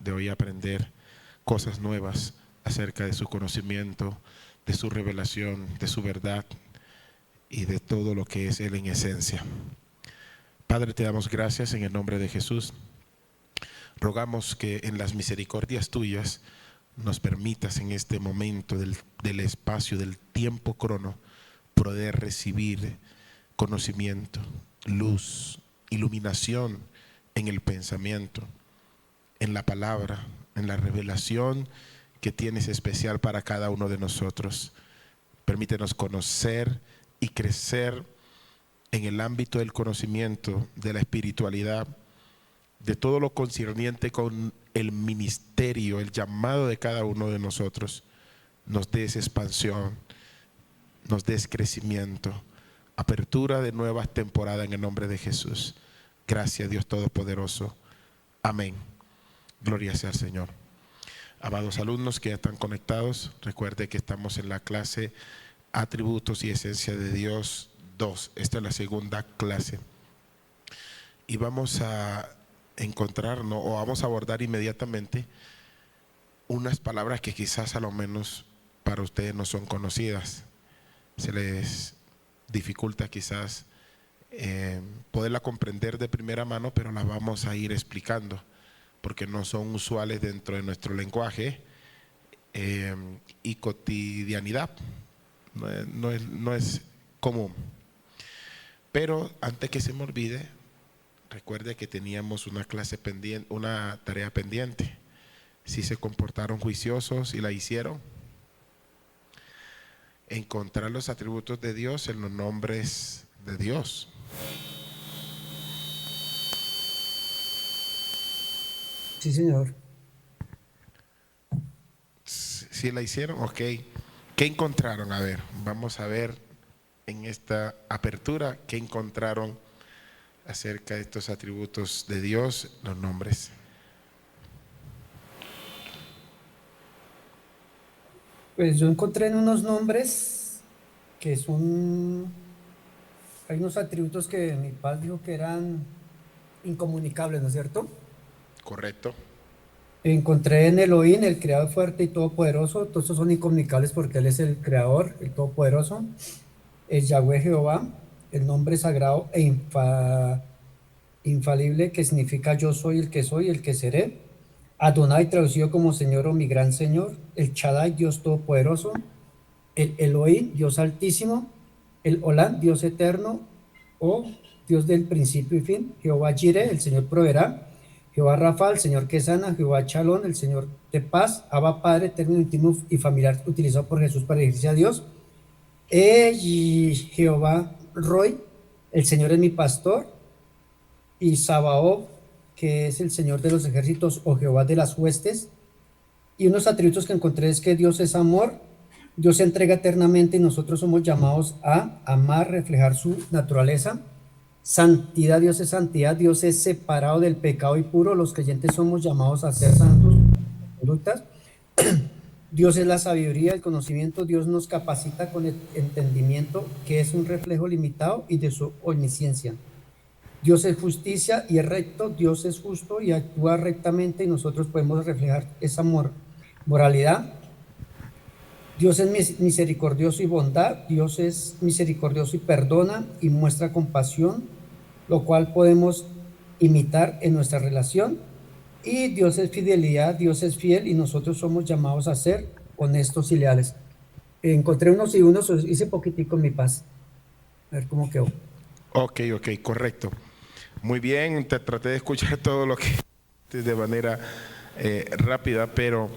de hoy aprender cosas nuevas acerca de su conocimiento, de su revelación, de su verdad y de todo lo que es Él en esencia. Padre, te damos gracias en el nombre de Jesús. Rogamos que en las misericordias tuyas nos permitas en este momento del espacio, del tiempo crono, poder recibir conocimiento, luz, iluminación en el pensamiento, en la palabra, en la revelación que tienes especial para cada uno de nosotros. Permítenos conocer y crecer en el ámbito del conocimiento, de la espiritualidad, de todo lo concerniente con el ministerio, el llamado de cada uno de nosotros. Nos des expansión, nos des crecimiento, apertura de nuevas temporadas en el nombre de Jesús. Gracias, Dios Todopoderoso. Amén. Gloria sea al Señor. Amados alumnos que ya están conectados, recuerde que estamos en la clase Atributos y Esencia de Dios 2. Esta es la segunda clase. Y vamos a encontrarnos, o vamos a abordar inmediatamente unas palabras que quizás a lo menos para ustedes no son conocidas. Se les dificulta quizás poderla comprender de primera mano, pero las vamos a ir explicando porque no son usuales dentro de nuestro lenguaje y cotidianidad. No es común. Pero antes que se me olvide, recuerde que teníamos una clase pendiente, una tarea pendiente. Si se comportaron juiciosos y la hicieron, encontrar los atributos de Dios en los nombres de Dios. Sí, señor. Si la hicieron, ok. ¿Qué encontraron? A ver, vamos a ver en esta apertura qué encontraron acerca de estos atributos de Dios, los nombres. Pues yo encontré en unos nombres que son, hay unos atributos que mi padre dijo que eran incomunicables, ¿no es cierto? Correcto. Encontré en Elohim, el creador fuerte y todopoderoso. Todos estos son incomunicables porque Él es el creador, el todopoderoso. El Yahweh Jehová, el nombre sagrado e infalible que significa yo soy, el que seré. Adonai, traducido como Señor o mi gran Señor. El Shaddai, Dios todopoderoso. El Elohim, Dios altísimo. El Olam, Dios eterno o Dios del principio y fin. Jehová Jireh, el Señor proveerá. Jehová Rafa, el Señor que sana. Jehová Chalón, el Señor de paz. Abba Padre, eterno, íntimo y familiar, utilizado por Jesús para dirigirse a Dios. Y Jehová Roy, el Señor es mi pastor. Y Sabaoth, que es el Señor de los ejércitos o Jehová de las huestes. Y unos atributos que encontré es que Dios es amor, Dios se entrega eternamente y nosotros somos llamados a amar, reflejar su naturaleza. Santidad, Dios es separado del pecado y puro, los creyentes somos llamados a ser santos en conductas. Dios es la sabiduría, el conocimiento, Dios nos capacita con el entendimiento, que es un reflejo limitado y de su omnisciencia. Dios es justicia y es recto, Dios es justo y actúa rectamente y nosotros podemos reflejar esa moralidad. Dios es misericordioso y bondad, Dios es misericordioso y perdona y muestra compasión, lo cual podemos imitar en nuestra relación. Y Dios es fidelidad, Dios es fiel y nosotros somos llamados a ser honestos y leales. Encontré unos y unos, hice poquitico en mi paz. A ver cómo quedó. Ok, correcto. Muy bien, te traté de escuchar todo lo que de manera rápida, pero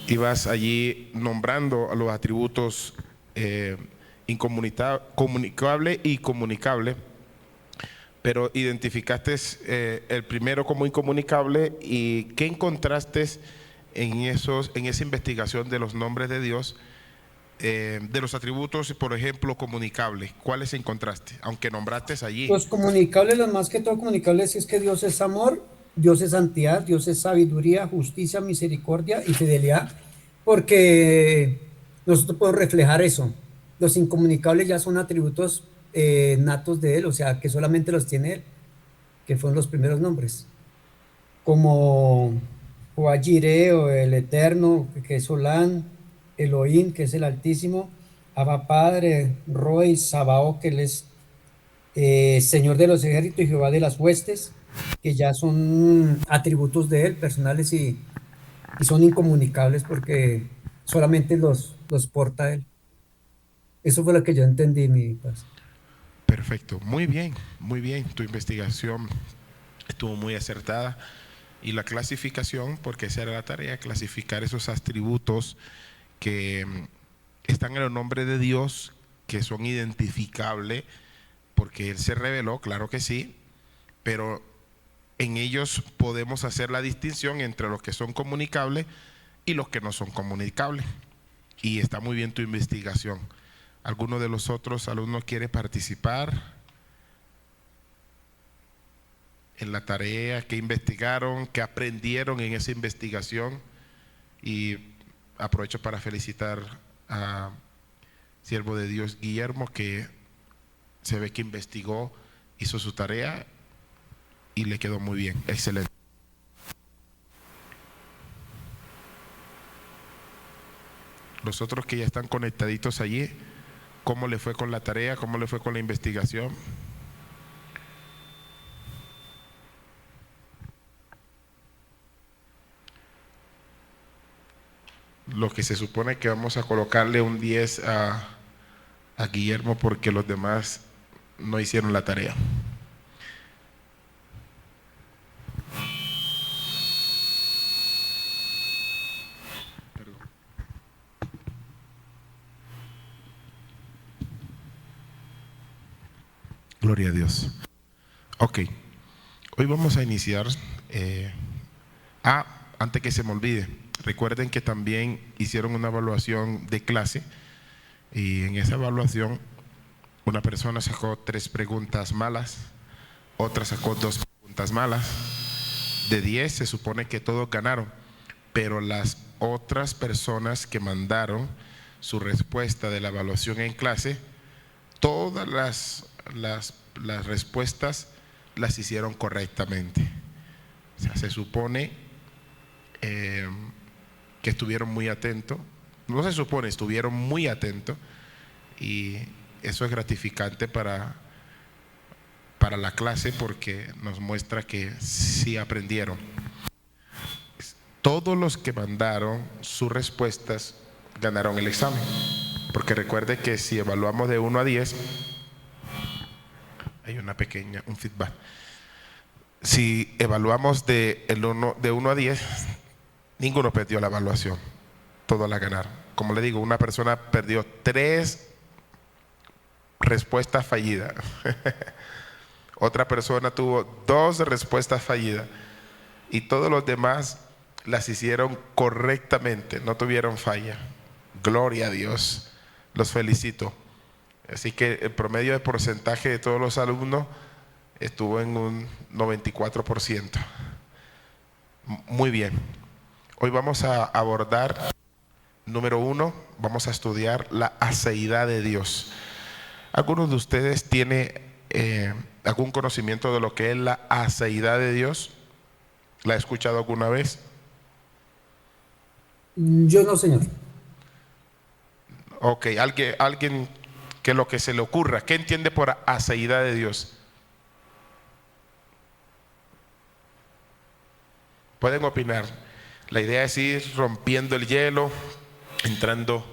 ibas allí nombrando los atributos incomunicable y comunicable, pero identificaste el primero como incomunicable. ¿Y qué encontraste en esa investigación de los nombres de Dios, de los atributos, por ejemplo, comunicables? ¿Cuáles encontraste? Aunque nombraste allí. Los comunicables, los más que todo comunicables, es que Dios es amor, Dios es santidad, Dios es sabiduría, justicia, misericordia y fidelidad, porque nosotros podemos reflejar eso. Los incomunicables ya son atributos natos de Él, o sea, que solamente los tiene Él, que fueron los primeros nombres. Como Jehová Jireh, o el Eterno, que es Olán, Elohim, que es el Altísimo, Abba Padre, Roy, Sabaoth, que él es Señor de los ejércitos y Jehová de las huestes, que ya son atributos de él, personales y son incomunicables porque solamente los porta él. Eso fue lo que yo entendí, mi paz. Perfecto, muy bien, muy bien. Tu investigación estuvo muy acertada. Y la clasificación, porque esa era la tarea, clasificar esos atributos que están en el nombre de Dios, que son identificables, porque Él se reveló, claro que sí, pero en ellos podemos hacer la distinción entre los que son comunicables y los que no son comunicables. Y está muy bien tu investigación. ¿Alguno de los otros alumnos quiere participar en la tarea? ¿Qué investigaron? ¿Qué aprendieron en esa investigación? Y aprovecho para felicitar a siervo de Dios Guillermo, que se ve que investigó, hizo su tarea y le quedó muy bien, excelente. Los otros que ya están conectaditos allí, ¿cómo le fue con la tarea? ¿Cómo le fue con la investigación? Lo que se supone que vamos a colocarle un 10 a Guillermo porque los demás no hicieron la tarea. Gloria a Dios. Ok, hoy vamos a iniciar. Antes que se me olvide, recuerden que también hicieron una evaluación de clase y en esa evaluación una persona sacó 3 preguntas malas, otra sacó 2 preguntas malas. De 10 se supone que todos ganaron, pero las otras personas que mandaron su respuesta de la evaluación en clase, todas las respuestas las hicieron correctamente. O sea, se supone que estuvieron muy atentos. No se supone, estuvieron muy atentos, y eso es gratificante para la clase porque nos muestra que sí aprendieron. Todos los que mandaron sus respuestas ganaron el examen, porque recuerde que si evaluamos de 1 a 10, hay un feedback. Si evaluamos de 1 a 10, ninguno perdió la evaluación, todos la ganaron. Como le digo, una persona perdió 3 respuestas fallidas. Otra persona tuvo 2 respuestas fallidas y todos los demás las hicieron correctamente, no tuvieron falla. Gloria a Dios, los felicito. Así que el promedio de porcentaje de todos los alumnos estuvo en un 94%. Muy bien. Hoy vamos a abordar, número 1, vamos a estudiar la aceidad de Dios. ¿Alguno de ustedes tiene algún conocimiento de lo que es la aceidad de Dios? ¿La ha escuchado alguna vez? Yo no, señor. Ok, alguien que lo que se le ocurra, ¿qué entiende por aceidad de Dios? Pueden opinar. La idea es ir rompiendo el hielo, entrando.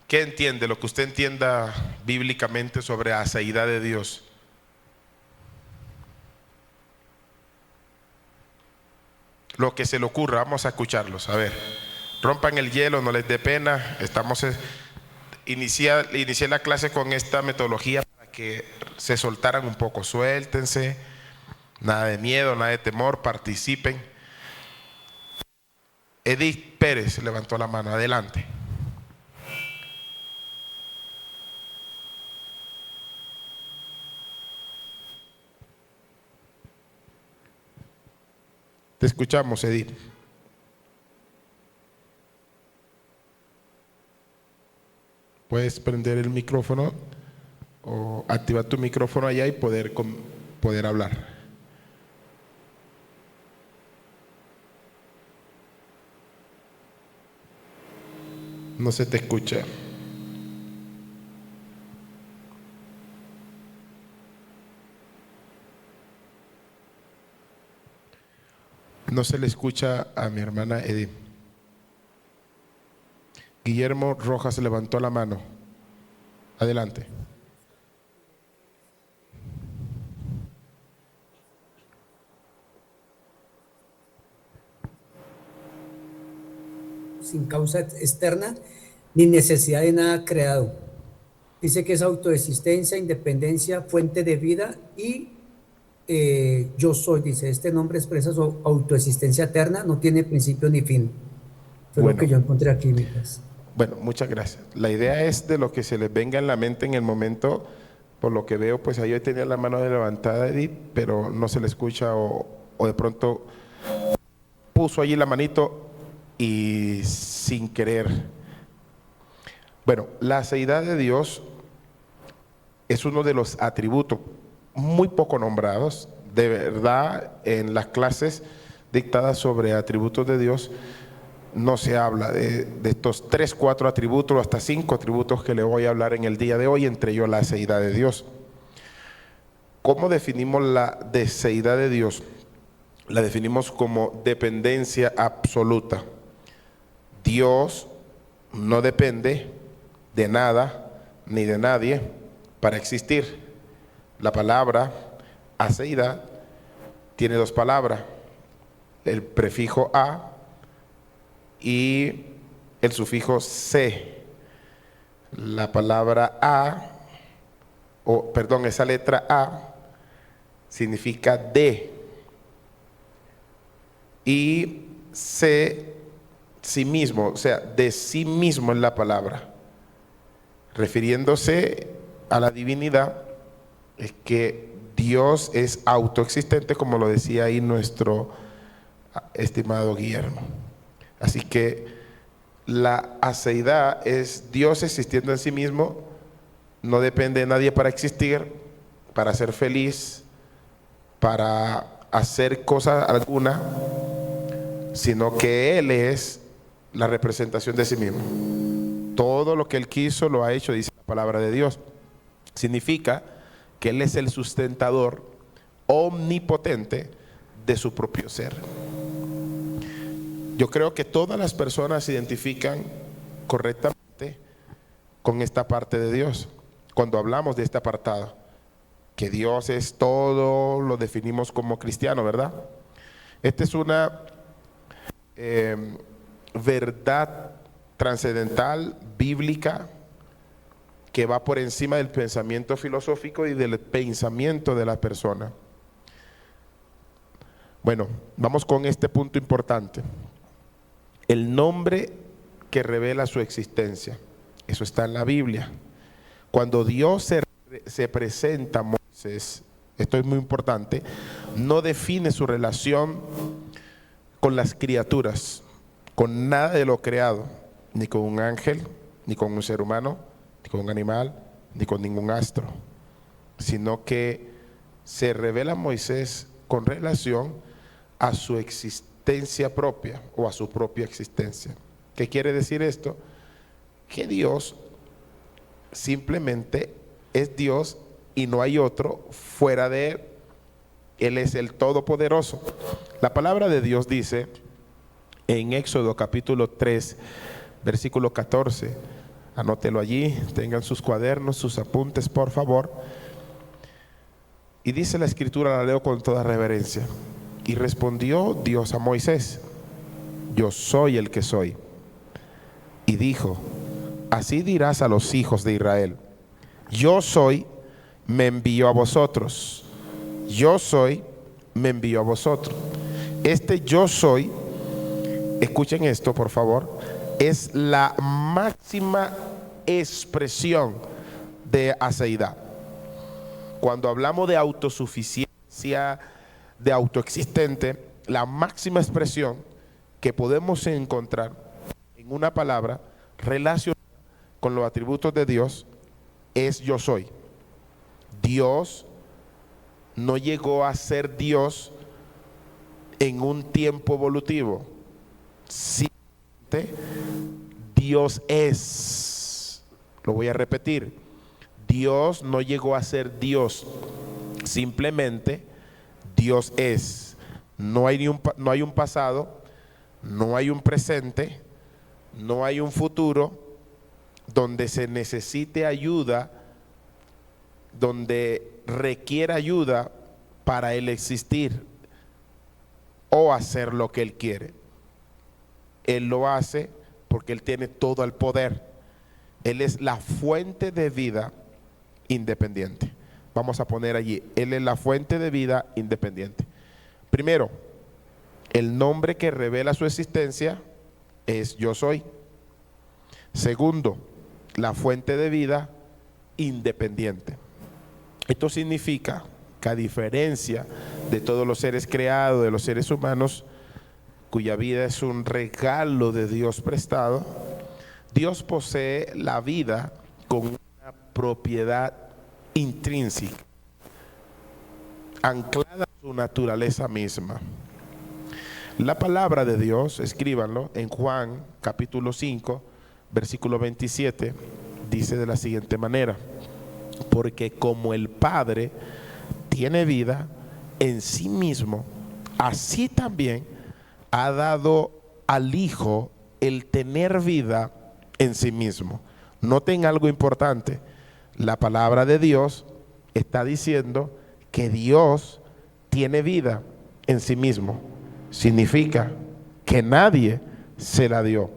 ¿Qué entiende? Lo que usted entienda bíblicamente sobre aceidad de Dios. Lo que se le ocurra, vamos a escucharlos. A ver, rompan el hielo, no les dé pena. Inicié la clase con esta metodología para que se soltaran un poco. Suéltense, nada de miedo, nada de temor, participen. Edith Pérez levantó la mano, adelante. Te escuchamos, Edith. Puedes prender el micrófono o activar tu micrófono allá y poder hablar. No se te escucha. No se le escucha a mi hermana Edith. Guillermo Rojas levantó la mano. Adelante. Sin causa externa ni necesidad de nada creado. Dice que es autoexistencia, independencia, fuente de vida y yo soy. Dice, este nombre expresa su autoexistencia eterna, no tiene principio ni fin. Fue lo que yo encontré aquí, Micas. Bueno, muchas gracias. La idea es de lo que se les venga en la mente en el momento. Por lo que veo, pues ahí tenía la mano levantada Edith, pero no se le escucha o de pronto puso allí la manito y sin querer. Bueno, la aceidad de Dios es uno de los atributos muy poco nombrados. De verdad, en las clases dictadas sobre atributos de Dios, no se habla de estos 3, 4 atributos o hasta 5 atributos que le voy a hablar en el día de hoy, entre ellos la deseidad de Dios. ¿Cómo definimos la deseidad de Dios? La definimos como dependencia absoluta. Dios no depende de nada ni de nadie para existir. La palabra aceidad tiene 2 palabras, el prefijo a y el sufijo se. La palabra a, esa letra a significa de, y se, sí mismo, o sea, de sí mismo es la palabra, refiriéndose a la divinidad. Es que Dios es autoexistente, como lo decía ahí nuestro estimado Guillermo. Así que la aceidad es Dios existiendo en sí mismo, no depende de nadie para existir, para ser feliz, para hacer cosa alguna, sino que Él es la representación de sí mismo. Todo lo que Él quiso lo ha hecho, dice la palabra de Dios. Significa que Él es el sustentador omnipotente de su propio ser. Yo creo que todas las personas se identifican correctamente con esta parte de Dios. Cuando hablamos de este apartado, que Dios es todo, lo definimos como cristiano, ¿verdad? Esta es una verdad trascendental, bíblica, que va por encima del pensamiento filosófico y del pensamiento de la persona. Bueno, vamos con este punto importante. El nombre que revela su existencia, eso está en la Biblia. Cuando Dios se presenta a Moisés, esto es muy importante, no define su relación con las criaturas, con nada de lo creado, ni con un ángel, ni con un ser humano, ni con un animal, ni con ningún astro, sino que se revela a Moisés con relación a su existencia propia o a su propia existencia. ¿Qué quiere decir esto? Que Dios simplemente es Dios y no hay otro fuera de Él. Él es el Todopoderoso. La palabra de Dios dice en Éxodo capítulo 3, versículo 14, anótelo allí, tengan sus cuadernos, sus apuntes, por favor. Y dice la escritura, la leo con toda reverencia. Y respondió Dios a Moisés: yo soy el que soy. Y dijo: así dirás a los hijos de Israel: yo soy, me envió a vosotros. Yo soy, me envió a vosotros. Este yo soy, escuchen esto por favor, es la máxima expresión de aceidad. Cuando hablamos de autosuficiencia, de autoexistente, la máxima expresión que podemos encontrar en una palabra relacionada con los atributos de Dios es yo soy. Dios no llegó a ser Dios en un tiempo evolutivo. Simplemente Dios es. Lo voy a repetir. Dios no llegó a ser Dios. Simplemente Dios es. No hay un pasado, no hay un presente, no hay un futuro donde se necesite ayuda, donde requiera ayuda para Él existir o hacer lo que Él quiere. Él lo hace porque Él tiene todo el poder. Él es la fuente de vida independiente. Vamos a poner allí, Él es la fuente de vida independiente. Primero, el nombre que revela su existencia es Yo Soy. Segundo, la fuente de vida independiente. Esto significa que, a diferencia de todos los seres creados, de los seres humanos, cuya vida es un regalo de Dios prestado, Dios posee la vida con una propiedad intrínseca, anclada a su naturaleza misma. La palabra de Dios, escríbanlo, en Juan capítulo 5, versículo 27, dice de la siguiente manera: porque como el Padre tiene vida en sí mismo, así también ha dado al Hijo el tener vida en sí mismo. Noten algo importante. La palabra de Dios está diciendo que Dios tiene vida en sí mismo. Significa que nadie se la dio.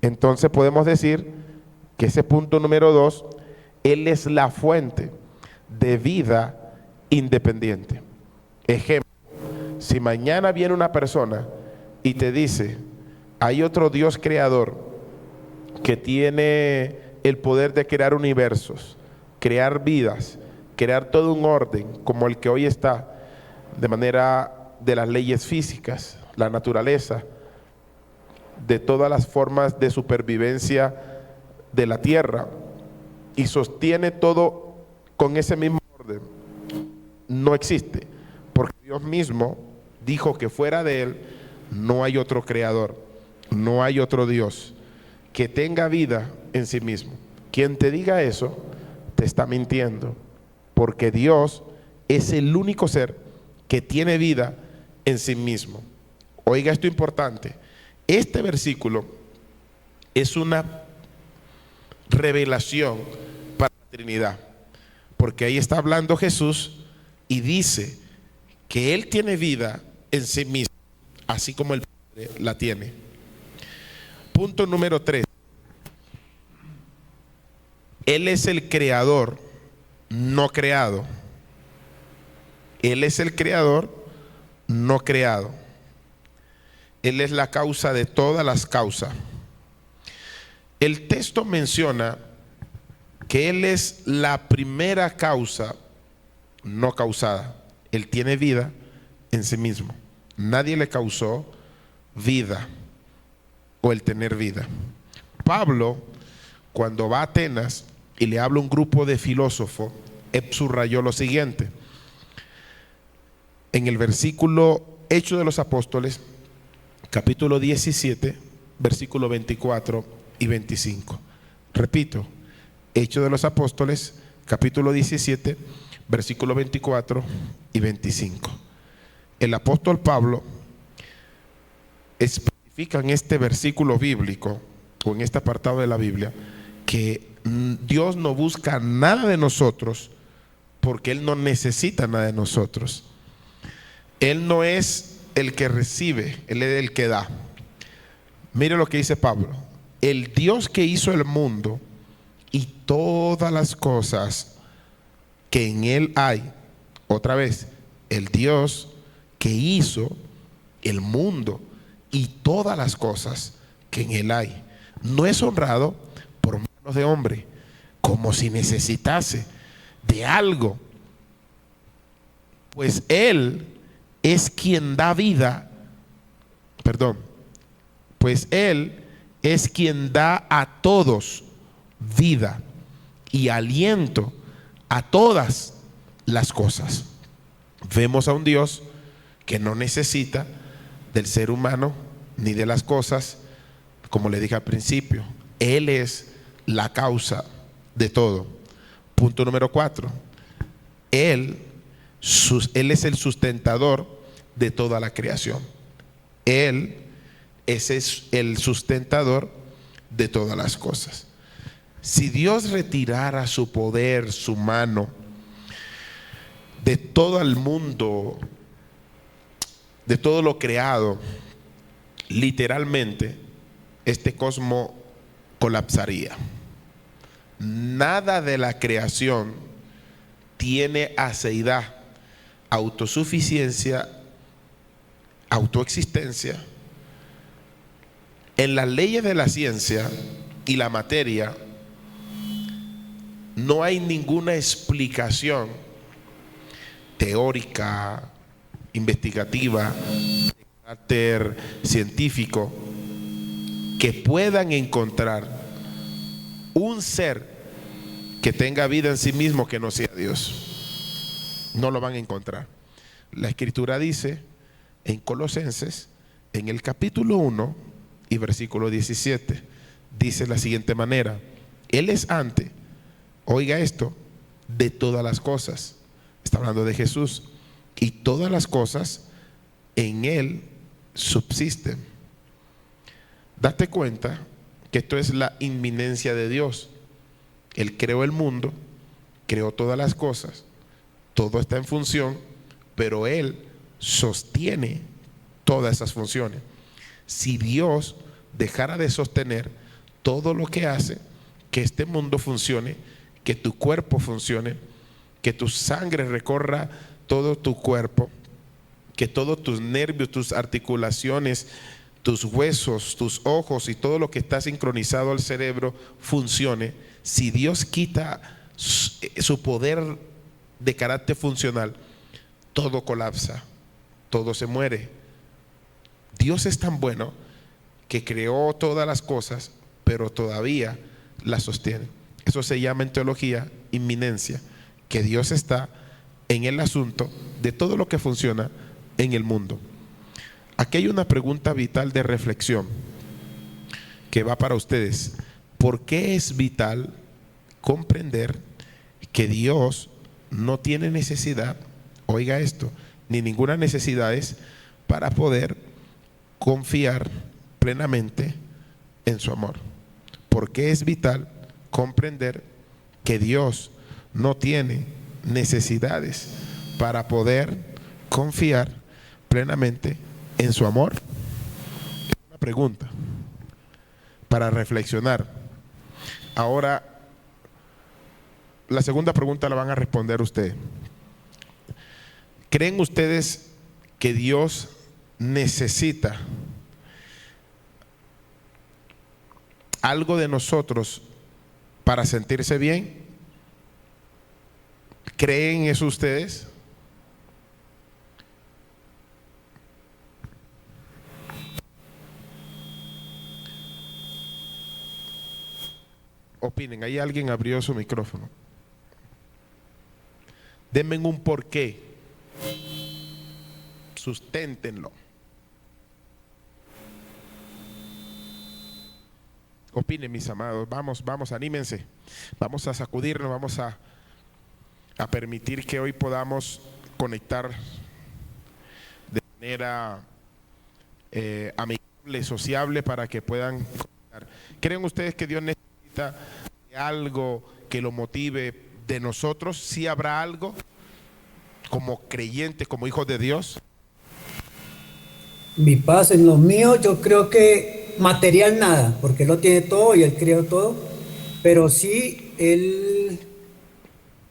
Entonces podemos decir que ese punto número 2, Él es la fuente de vida independiente. Ejemplo, si mañana viene una persona y te dice, hay otro Dios creador que tiene el poder de crear universos, crear vidas, crear todo un orden como el que hoy está, de manera de las leyes físicas, la naturaleza, de todas las formas de supervivencia de la tierra, y sostiene todo con ese mismo orden, no existe, porque Dios mismo dijo que fuera de Él no hay otro creador, no hay otro Dios que tenga vida en sí mismo. Quien te diga eso te está mintiendo, porque Dios es el único ser que tiene vida en sí mismo. Oiga esto importante, este versículo es una revelación para la Trinidad, porque ahí está hablando Jesús y dice que Él tiene vida en sí mismo, así como el Padre la tiene. Punto número 3. Él es el creador, no creado. Él es el creador, no creado. Él es la causa de todas las causas. El texto menciona que Él es la primera causa no causada. Él tiene vida en sí mismo. Nadie le causó vida o el tener vida. Pablo, cuando va a Atenas y le habla a un grupo de filósofos, él subrayó lo siguiente. En el versículo Hechos de los Apóstoles, capítulo 17, versículo 24 y 25. Repito, Hechos de los Apóstoles, capítulo 17, versículo 24 y 25. El apóstol Pablo especifica en este versículo bíblico, o en este apartado de la Biblia, que Dios no busca nada de nosotros porque Él no necesita nada de nosotros. Él no es el que recibe, Él es el que da. Mire lo que dice Pablo: el Dios que hizo el mundo y todas las cosas que en Él hay. Otra vez, el Dios que hizo el mundo y todas las cosas que en Él hay, no es honrado por manos de hombre, como si necesitase de algo, pues Él es quien da vida, pues Él es quien da a todos vida y aliento a todas las cosas. Vemos a un Dios que no necesita del ser humano ni de las cosas, como le dije al principio. Él es la causa de todo. Punto número 4. Él es el sustentador de toda la creación. Él es el sustentador de todas las cosas. Si Dios retirara su poder, su mano, de todo el mundo, de todo lo creado, literalmente este cosmos colapsaría. Nada de la creación tiene aceidad, autosuficiencia, autoexistencia. En las leyes de la ciencia y la materia no hay ninguna explicación teórica, investigativa, de carácter científico, que puedan encontrar un ser que tenga vida en sí mismo que no sea Dios. No lo van a encontrar. La Escritura dice en Colosenses, en el capítulo 1 y versículo 17, dice de la siguiente manera: Él es antes, oiga esto, de todas las cosas. Está hablando de Jesús. Y todas las cosas en Él subsisten. Date cuenta que esto es la inminencia de Dios. Él creó el mundo, creó todas las cosas, todo está en función, pero Él sostiene todas esas funciones. Si Dios dejara de sostener todo lo que hace, que este mundo funcione, que tu cuerpo funcione, que tu sangre recorra todo tu cuerpo, que todos tus nervios, tus articulaciones, tus huesos, tus ojos y todo lo que está sincronizado al cerebro funcione, si Dios quita su poder de carácter funcional, todo colapsa, todo se muere. Dios es tan bueno que creó todas las cosas, pero todavía las sostiene. Eso se llama en teología inminencia, que Dios está en el asunto de todo lo que funciona en el mundo. Aquí hay una pregunta vital de reflexión que va para ustedes. ¿Por qué es vital comprender que Dios no tiene necesidad, oiga esto, ni ninguna necesidad es para poder confiar plenamente en su amor? ¿Por qué es vital comprender que Dios no tiene necesidades para poder confiar plenamente en su amor? Es una pregunta para reflexionar. Ahora, la segunda pregunta la van a responder ustedes. ¿Creen ustedes que Dios necesita algo de nosotros para sentirse bien? ¿Creen eso ustedes? Opinen, ahí alguien abrió su micrófono. Denme un porqué. Susténtenlo. Opinen, mis amados. Vamos, anímense. Vamos a sacudirnos, vamos a permitir que hoy podamos conectar de manera amigable, sociable, para que puedan conectar. ¿Creen ustedes que Dios necesita algo que lo motive de nosotros? ¿Sí habrá algo como creyentes, como hijos de Dios? Mi paz en lo mío, yo creo que material nada, porque Él lo tiene todo y Él creó todo, pero sí Él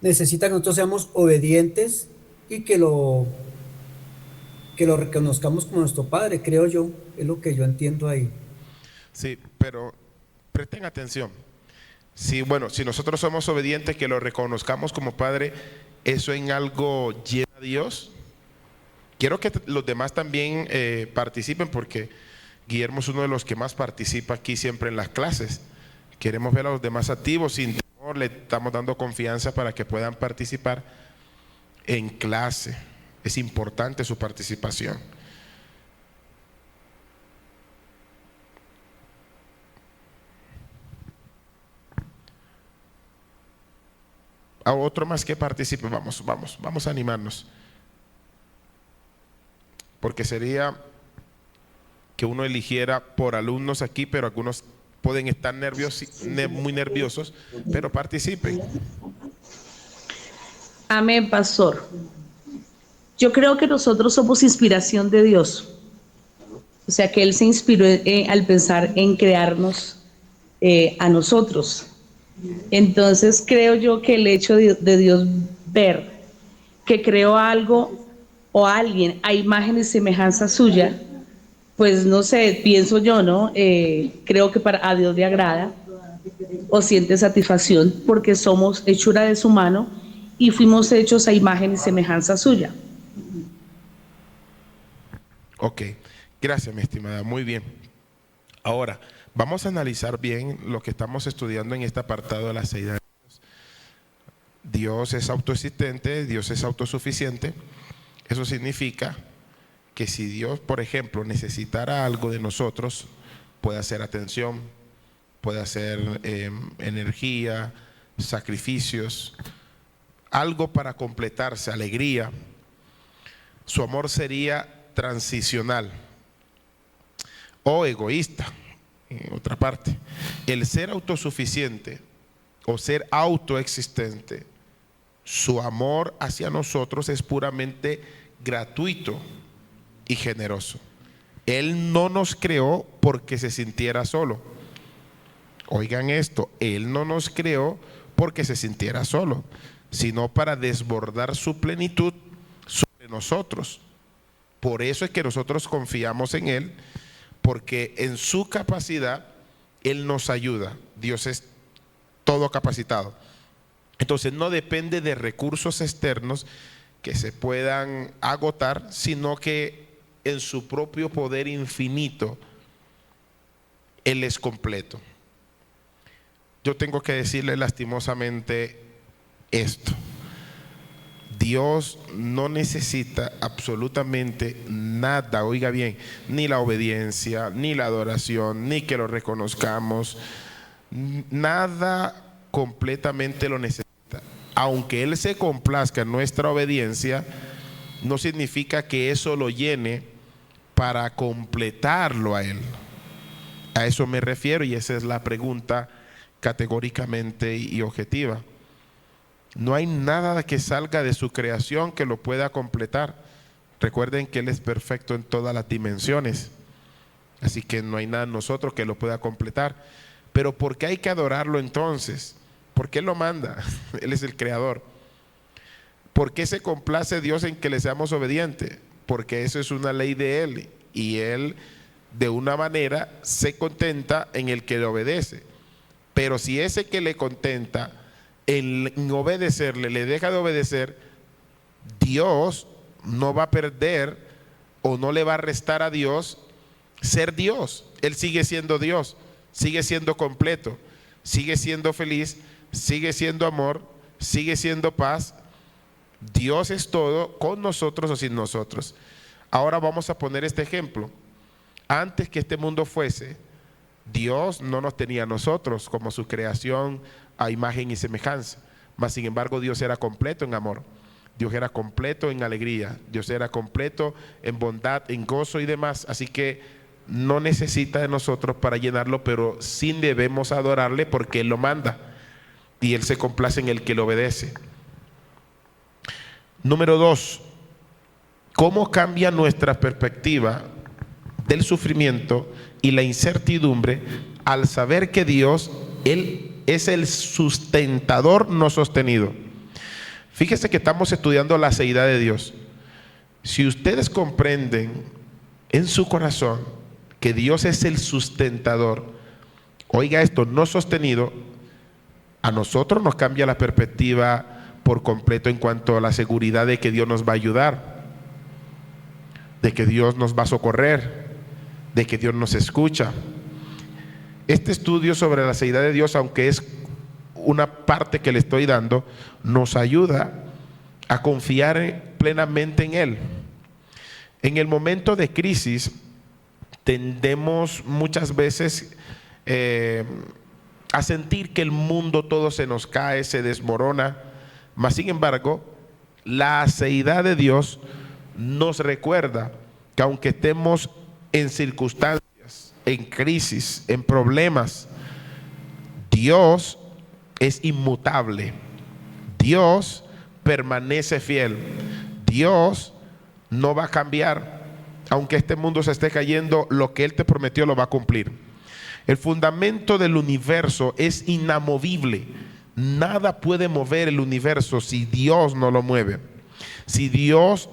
necesita que nosotros seamos obedientes y que lo reconozcamos como nuestro Padre, creo yo, es lo que yo entiendo ahí. Sí, pero presten atención. Si nosotros somos obedientes, que lo reconozcamos como Padre, ¿eso en algo llena a Dios? Quiero que los demás también participen, porque Guillermo es uno de los que más participa aquí siempre en las clases. Queremos ver a los demás activos, sin temor, le estamos dando confianza para que puedan participar en clase. Es importante su participación. A otro más que participe. Vamos a animarnos. Porque sería que uno eligiera por alumnos aquí, pero algunos pueden estar muy nerviosos, pero participen. Amén, pastor. Yo creo que nosotros somos inspiración de Dios. O sea, que Él se inspiró al pensar en crearnos a nosotros. Entonces, creo yo que el hecho de Dios ver que creó algo o alguien a imagen y semejanza suya, pues no sé, pienso yo, ¿no? Creo que a Dios le agrada o siente satisfacción porque somos hechura de su mano y fuimos hechos a imagen y semejanza suya. Ok, gracias mi estimada, muy bien. Ahora, vamos a analizar bien lo que estamos estudiando en este apartado de la seidad de Dios. Dios es autoexistente, Dios es autosuficiente. Eso significa que si Dios, por ejemplo, necesitara algo de nosotros, puede hacer atención, puede hacer energía, sacrificios, algo para completarse, alegría. Su amor sería transicional o egoísta, en otra parte. El ser autosuficiente o ser autoexistente, su amor hacia nosotros es puramente gratuito y generoso. Él no nos creó porque se sintiera solo. Oigan esto, Él no nos creó porque se sintiera solo, sino para desbordar su plenitud sobre nosotros. Por eso es que nosotros confiamos en Él, porque en su capacidad Él nos ayuda. Dios es todo capacitado. Entonces no depende de recursos externos que se puedan agotar, sino que en su propio poder infinito Él es completo. Yo tengo que decirle lastimosamente esto: Dios no necesita absolutamente nada, oiga bien, ni la obediencia, ni la adoración, ni que lo reconozcamos, nada completamente lo necesita. Aunque Él se complazca en nuestra obediencia, no significa que eso lo llene para completarlo a Él. A eso me refiero y esa es la pregunta categóricamente y objetiva. No hay nada que salga de su creación que lo pueda completar. Recuerden que Él es perfecto en todas las dimensiones, así que no hay nada en nosotros que lo pueda completar. Pero ¿por qué hay que adorarlo entonces? ¿Por qué Él lo manda? Él es el creador. ¿Por qué se complace Dios en que le seamos obedientes? Porque eso es una ley de Él y Él de una manera se contenta en el que le obedece. Pero si ese que le contenta en obedecerle le deja de obedecer, Dios no va a perder o no le va a restar a Dios ser Dios. Él sigue siendo Dios, sigue siendo completo, sigue siendo feliz, sigue siendo amor, sigue siendo paz. Dios es todo, con nosotros o sin nosotros. Ahora vamos a poner este ejemplo. Antes que este mundo fuese, Dios no nos tenía a nosotros como su creación a imagen y semejanza. Mas sin embargo Dios era completo en amor, Dios era completo en alegría, Dios era completo en bondad, en gozo y demás. Así que no necesita de nosotros para llenarlo, pero sí debemos adorarle porque Él lo manda y Él se complace en el que lo obedece. Número 2, ¿cómo cambia nuestra perspectiva del sufrimiento y la incertidumbre al saber que Dios, Él es el sustentador no sostenido? Fíjese que estamos estudiando la seidad de Dios. Si ustedes comprenden en su corazón que Dios es el sustentador, oiga esto, no sostenido, a nosotros nos cambia la perspectiva por completo en cuanto a la seguridad de que Dios nos va a ayudar, de que Dios nos va a socorrer, de que Dios nos escucha. Este estudio sobre la seidad de Dios, aunque es una parte que le estoy dando, nos ayuda a confiar plenamente en Él. En el momento de crisis tendemos muchas veces a sentir que el mundo todo se nos cae, se desmorona, Mas sin embargo, la aceidad de Dios nos recuerda que aunque estemos en circunstancias, en crisis, en problemas, Dios es inmutable. Dios permanece fiel. Dios no va a cambiar. Aunque este mundo se esté cayendo, lo que Él te prometió lo va a cumplir. El fundamento del universo es inamovible. Nada puede mover el universo si Dios no lo mueve. Si Dios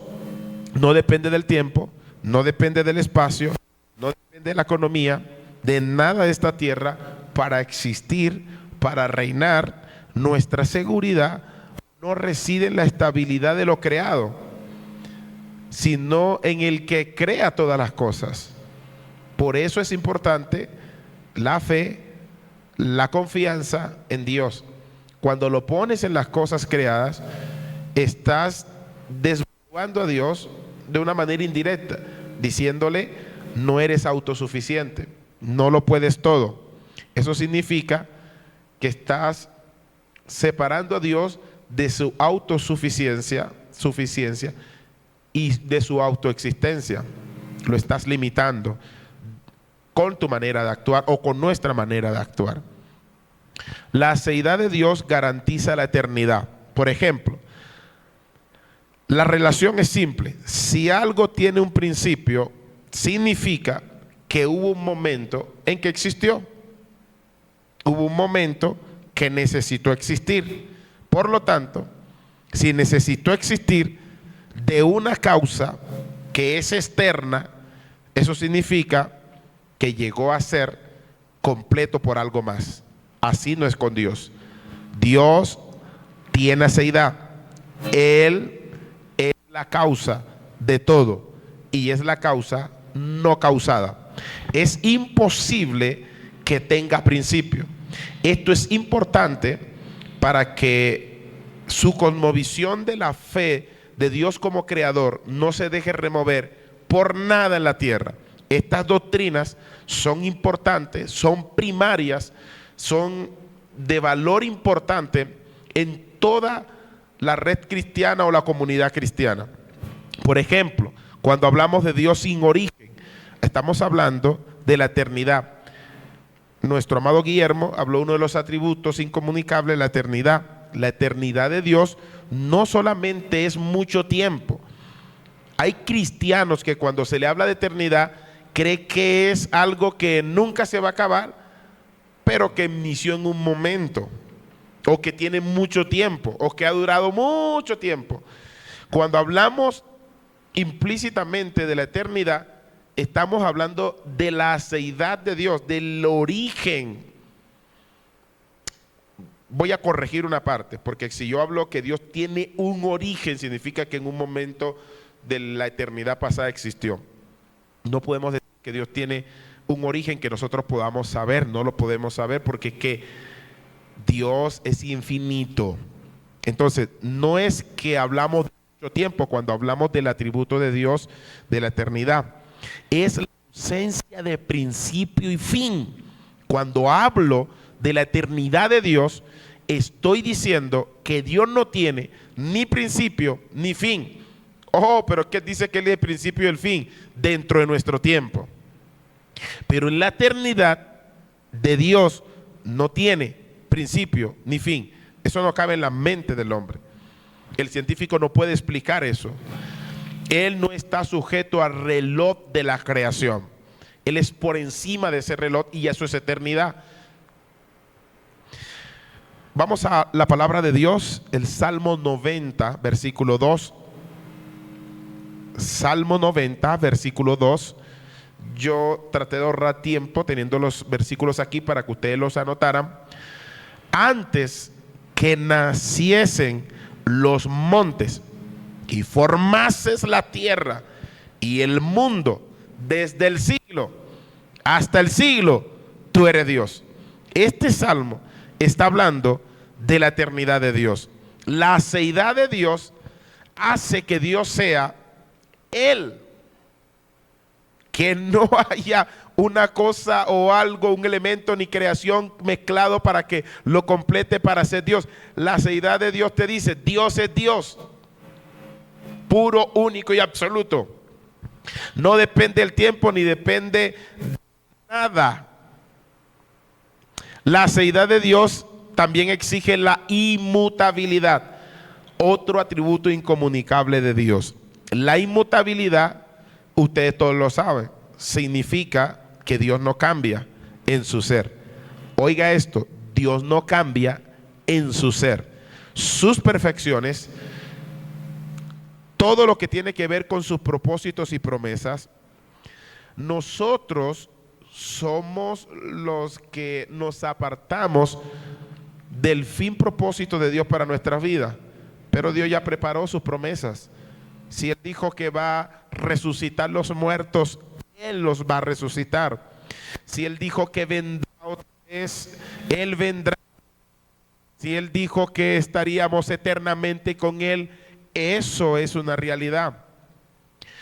no depende del tiempo, no depende del espacio, no depende de la economía, de nada de esta tierra para existir, para reinar, nuestra seguridad no reside en la estabilidad de lo creado, sino en el que crea todas las cosas. Por eso es importante la fe, la confianza en Dios. Cuando lo pones en las cosas creadas, estás desvirtuando a Dios de una manera indirecta, diciéndole: no eres autosuficiente, no lo puedes todo. Eso significa que estás separando a Dios de su autosuficiencia y de su autoexistencia. Lo estás limitando con tu manera de actuar o con nuestra manera de actuar. La aceidad de Dios garantiza la eternidad. Por ejemplo, la relación es simple. Si algo tiene un principio, significa que hubo un momento en que existió. Hubo un momento que necesitó existir. Por lo tanto, si necesitó existir de una causa que es externa, eso significa que llegó a ser completo por algo más. Así no es con Dios. Dios tiene aceidad. Él es la causa de todo y es la causa no causada. Es imposible que tenga principio. Esto es importante para que su cosmovisión de la fe de Dios como creador no se deje remover por nada en la tierra. Estas doctrinas son importantes, son primarias, son de valor importante en toda la red cristiana o la comunidad cristiana. Por ejemplo, cuando hablamos de Dios sin origen, estamos hablando de la eternidad. Nuestro amado Guillermo habló uno de los atributos incomunicables, la eternidad. La eternidad de Dios no solamente es mucho tiempo. Hay cristianos que cuando se le habla de eternidad creen que es algo que nunca se va a acabar, pero que inició en un momento, o que tiene mucho tiempo, o que ha durado mucho tiempo. Cuando hablamos implícitamente de la eternidad, estamos hablando de la aceidad de Dios, del origen. Voy a corregir una parte, porque si yo hablo que Dios tiene un origen, significa que en un momento de la eternidad pasada existió. No podemos decir que Dios tiene un origen que nosotros podamos saber, no lo podemos saber, porque es que Dios es infinito. Entonces, no es que hablamos de mucho tiempo cuando hablamos del atributo de Dios de la eternidad. Es la ausencia de principio y fin. Cuando hablo de la eternidad de Dios, estoy diciendo que Dios no tiene ni principio ni fin. Oh, pero ¿qué dice que Él es el principio y el fin? Dentro de nuestro tiempo. Pero en la eternidad de Dios no tiene principio ni fin. Eso no cabe en la mente del hombre. El científico no puede explicar eso. Él no está sujeto al reloj de la creación. Él es por encima de ese reloj y eso es eternidad. Vamos a la palabra de Dios, el Salmo 90, versículo 2. Salmo 90, versículo 2. Yo traté de ahorrar tiempo teniendo los versículos aquí para que ustedes los anotaran. Antes que naciesen los montes y formases la tierra y el mundo, desde el siglo hasta el siglo, tú eres Dios. Este salmo está hablando de la eternidad de Dios. La aceidad de Dios hace que Dios sea Él, que no haya una cosa o algo, un elemento ni creación mezclado para que lo complete para ser Dios. La seidad de Dios te dice, Dios es Dios, puro, único y absoluto. No depende del tiempo ni depende de nada. La seidad de Dios también exige la inmutabilidad, otro atributo incomunicable de Dios. La inmutabilidad, ustedes todos lo saben, significa que Dios no cambia en su ser. Oiga esto, Dios no cambia en su ser. Sus perfecciones, todo lo que tiene que ver con sus propósitos y promesas, nosotros somos los que nos apartamos del fin propósito de Dios para nuestras vidas. Pero Dios ya preparó sus promesas. Si Él dijo que va a resucitar los muertos, Él los va a resucitar. Si Él dijo que vendrá otra vez, Él vendrá. Si Él dijo que estaríamos eternamente con Él, eso es una realidad.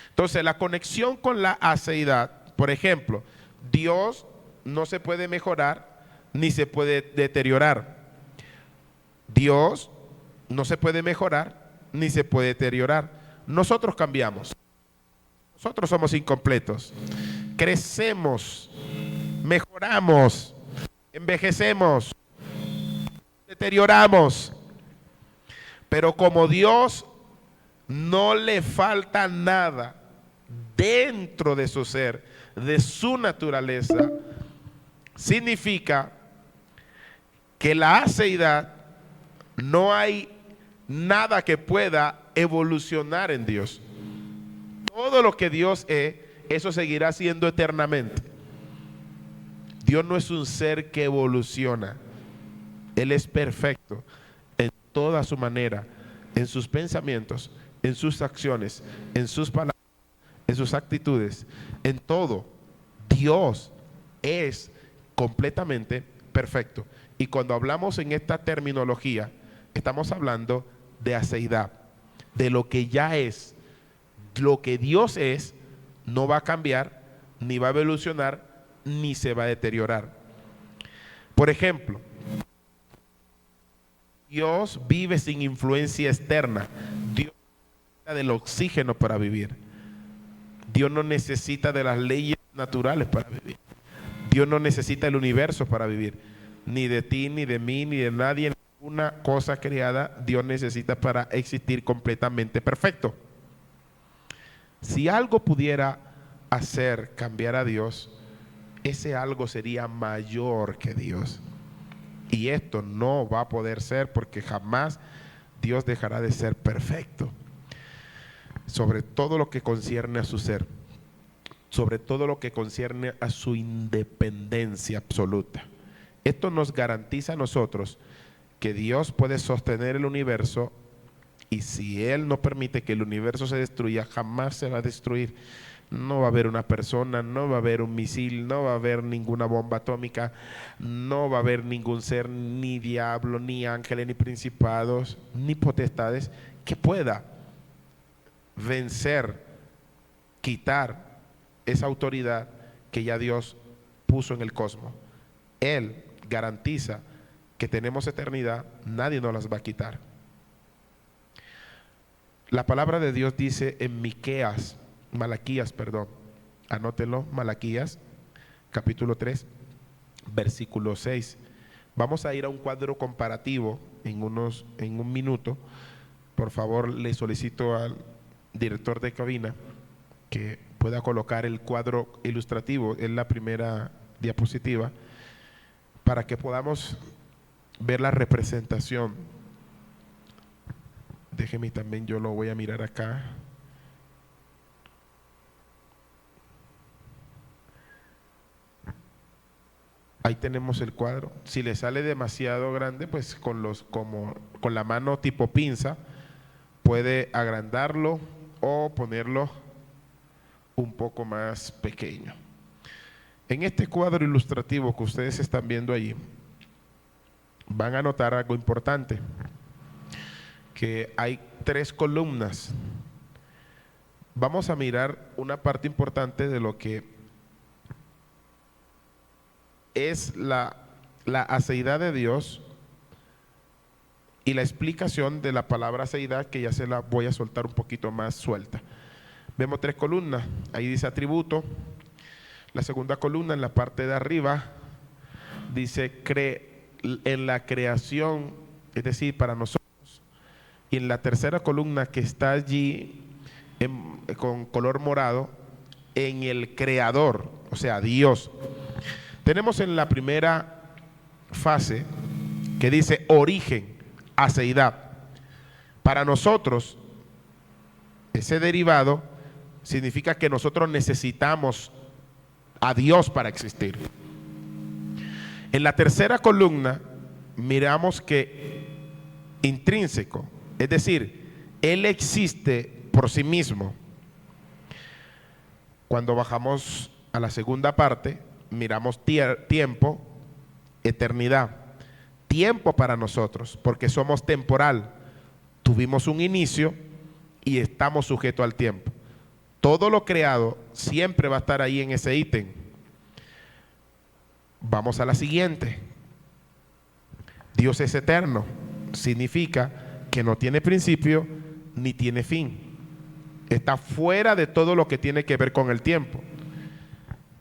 Entonces, la conexión con la aceidad, por ejemplo, Dios no se puede mejorar ni se puede deteriorar. Dios no se puede mejorar ni se puede deteriorar. Nosotros cambiamos. Nosotros somos incompletos. Crecemos, mejoramos, envejecemos, deterioramos. Pero como Dios no le falta nada dentro de su ser, de su naturaleza, significa que la aceidad no hay nada que pueda evolucionar en Dios. Todo lo que Dios es, eso seguirá siendo eternamente. Dios no es un ser que evoluciona. Él es perfecto en toda su manera, en sus pensamientos, en sus acciones, en sus palabras, en sus actitudes, en todo. Dios es completamente perfecto. Y cuando hablamos en esta terminología, estamos hablando de aceidad, de lo que ya es. Lo que Dios es no va a cambiar, ni va a evolucionar, ni se va a deteriorar. Por ejemplo, Dios vive sin influencia externa. Dios necesita del oxígeno para vivir. Dios no necesita de las leyes naturales para vivir. Dios no necesita el universo para vivir. Ni de ti, ni de mí, ni de nadie. Una cosa creada Dios necesita para existir completamente perfecto. Si algo pudiera hacer cambiar a Dios, ese algo sería mayor que Dios. Y esto no va a poder ser porque jamás Dios dejará de ser perfecto. Sobre todo lo que concierne a su ser, sobre todo lo que concierne a su independencia absoluta. Esto nos garantiza a nosotros que Dios puede sostener el universo, y si Él no permite que el universo se destruya, jamás se va a destruir. No va a haber una persona, no va a haber un misil, no va a haber ninguna bomba atómica, no va a haber ningún ser, ni diablo, ni ángeles, ni principados, ni potestades que pueda vencer, quitar esa autoridad que ya Dios puso en el cosmos. Él garantiza que tenemos eternidad, nadie nos las va a quitar. La palabra de Dios dice en Malaquías, anótelo, Malaquías, capítulo 3, versículo 6. Vamos a ir a un cuadro comparativo en un minuto. Por favor, le solicito al director de cabina que pueda colocar el cuadro ilustrativo en la primera diapositiva para que podamos ver la representación. Déjeme también, yo lo voy a mirar acá. Ahí tenemos el cuadro. Si le sale demasiado grande, pues con la mano tipo pinza puede agrandarlo o ponerlo un poco más pequeño. En este cuadro ilustrativo que ustedes están viendo allí, van a notar algo importante, que hay 3 columnas. Vamos a mirar una parte importante de lo que es la aceidad de Dios y la explicación de la palabra aceidad, que ya se la voy a soltar un poquito más suelta. Vemos 3 columnas, ahí dice atributo. La segunda columna en la parte de arriba dice en la creación, es decir, para nosotros. Y en la tercera columna que está allí con color morado, en el creador, o sea, Dios. Tenemos en la primera fase que dice origen, aceidad. Para nosotros, ese derivado significa que nosotros necesitamos a Dios para existir. En la tercera columna miramos que intrínseco, es decir, Él existe por sí mismo. Cuando bajamos a la segunda parte, miramos tiempo, eternidad. Tiempo para nosotros, porque somos temporal. Tuvimos un inicio y estamos sujetos al tiempo. Todo lo creado siempre va a estar ahí en ese ítem. Vamos a la siguiente. Dios es eterno. Significa que no tiene principio ni tiene fin. Está fuera de todo lo que tiene que ver con el tiempo.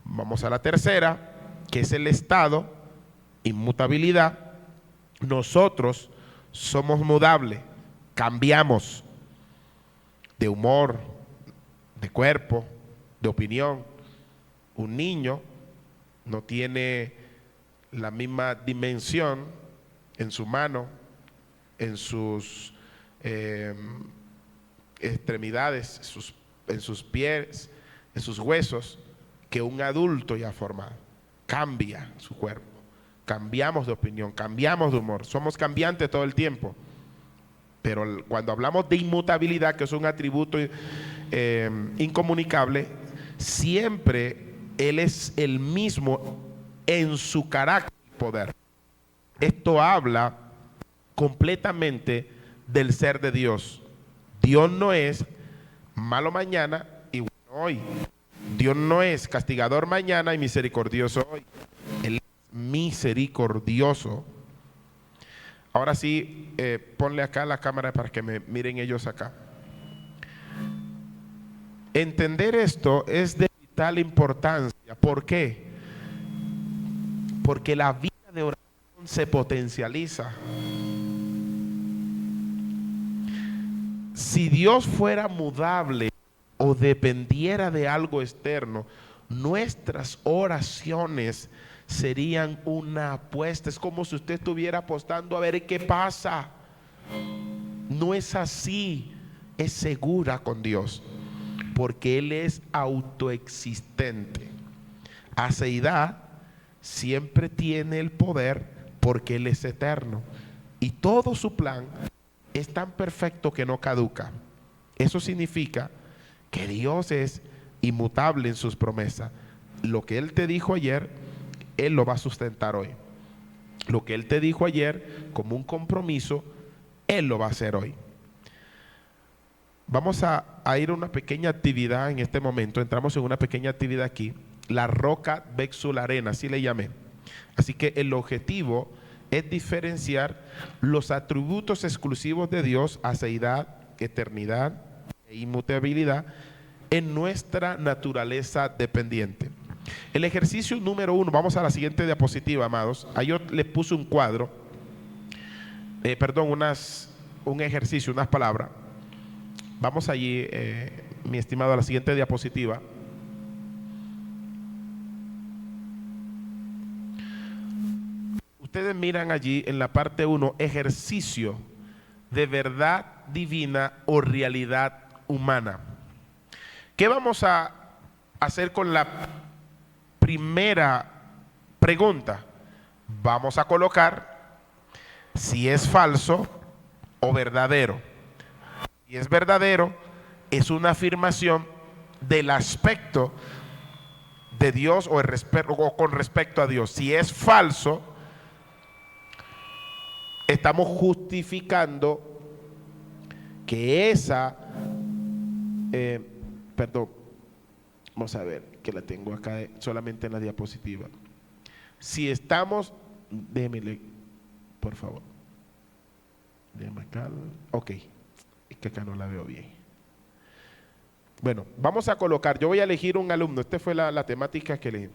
Vamos a la tercera, que es el estado, inmutabilidad. Nosotros somos mudables, cambiamos de humor, de cuerpo, de opinión. Un niño no tiene la misma dimensión en su mano, en sus extremidades, en sus pies, en sus huesos, que un adulto ya formado. Cambia su cuerpo, cambiamos de opinión, cambiamos de humor, somos cambiantes todo el tiempo. Pero cuando hablamos de inmutabilidad, que es un atributo incomunicable, siempre Él es el mismo en su carácter y poder. Esto habla completamente del ser de Dios. Dios no es malo mañana y bueno hoy. Dios no es castigador mañana y misericordioso hoy. Él es misericordioso. Ahora sí, ponle acá la cámara para que me miren ellos acá. Entender esto es de vital importancia. ¿Por qué? Porque la vida de oración se potencializa. Si Dios fuera mudable o dependiera de algo externo, nuestras oraciones serían una apuesta. Es como si usted estuviera apostando a ver qué pasa. No es así. Es segura con Dios, porque Él es autoexistente. Aceidad siempre tiene el poder porque Él es eterno. Y todo su plan es tan perfecto que no caduca. Eso significa que Dios es inmutable en sus promesas. Lo que Él te dijo ayer, Él lo va a sustentar hoy. Lo que Él te dijo ayer como un compromiso, Él lo va a hacer hoy. Vamos a ir a una pequeña actividad en este momento. Entramos en una pequeña actividad aquí. La Roca Bexul Arena, así le llamé. Así que el objetivo es diferenciar los atributos exclusivos de Dios, aceidad, eternidad e inmutabilidad, en nuestra naturaleza dependiente. El ejercicio número 1, vamos a la siguiente diapositiva, amados. Ahí yo les puse un cuadro, un ejercicio, unas palabras. Vamos allí, mi estimado, a la siguiente diapositiva. Ustedes miran allí en la parte 1, ejercicio de verdad divina o realidad humana. ¿Qué vamos a hacer con la primera pregunta? Vamos a colocar si es falso o verdadero. Si es verdadero, es una afirmación del aspecto de Dios o con respecto a Dios. Si es falso, estamos justificando que vamos a ver, que la tengo acá solamente en la diapositiva. Si estamos, déjeme, por favor. Déjame acá. Ok, es que acá no la veo bien. Bueno, vamos a colocar, yo voy a elegir un alumno. Esta fue la temática que le...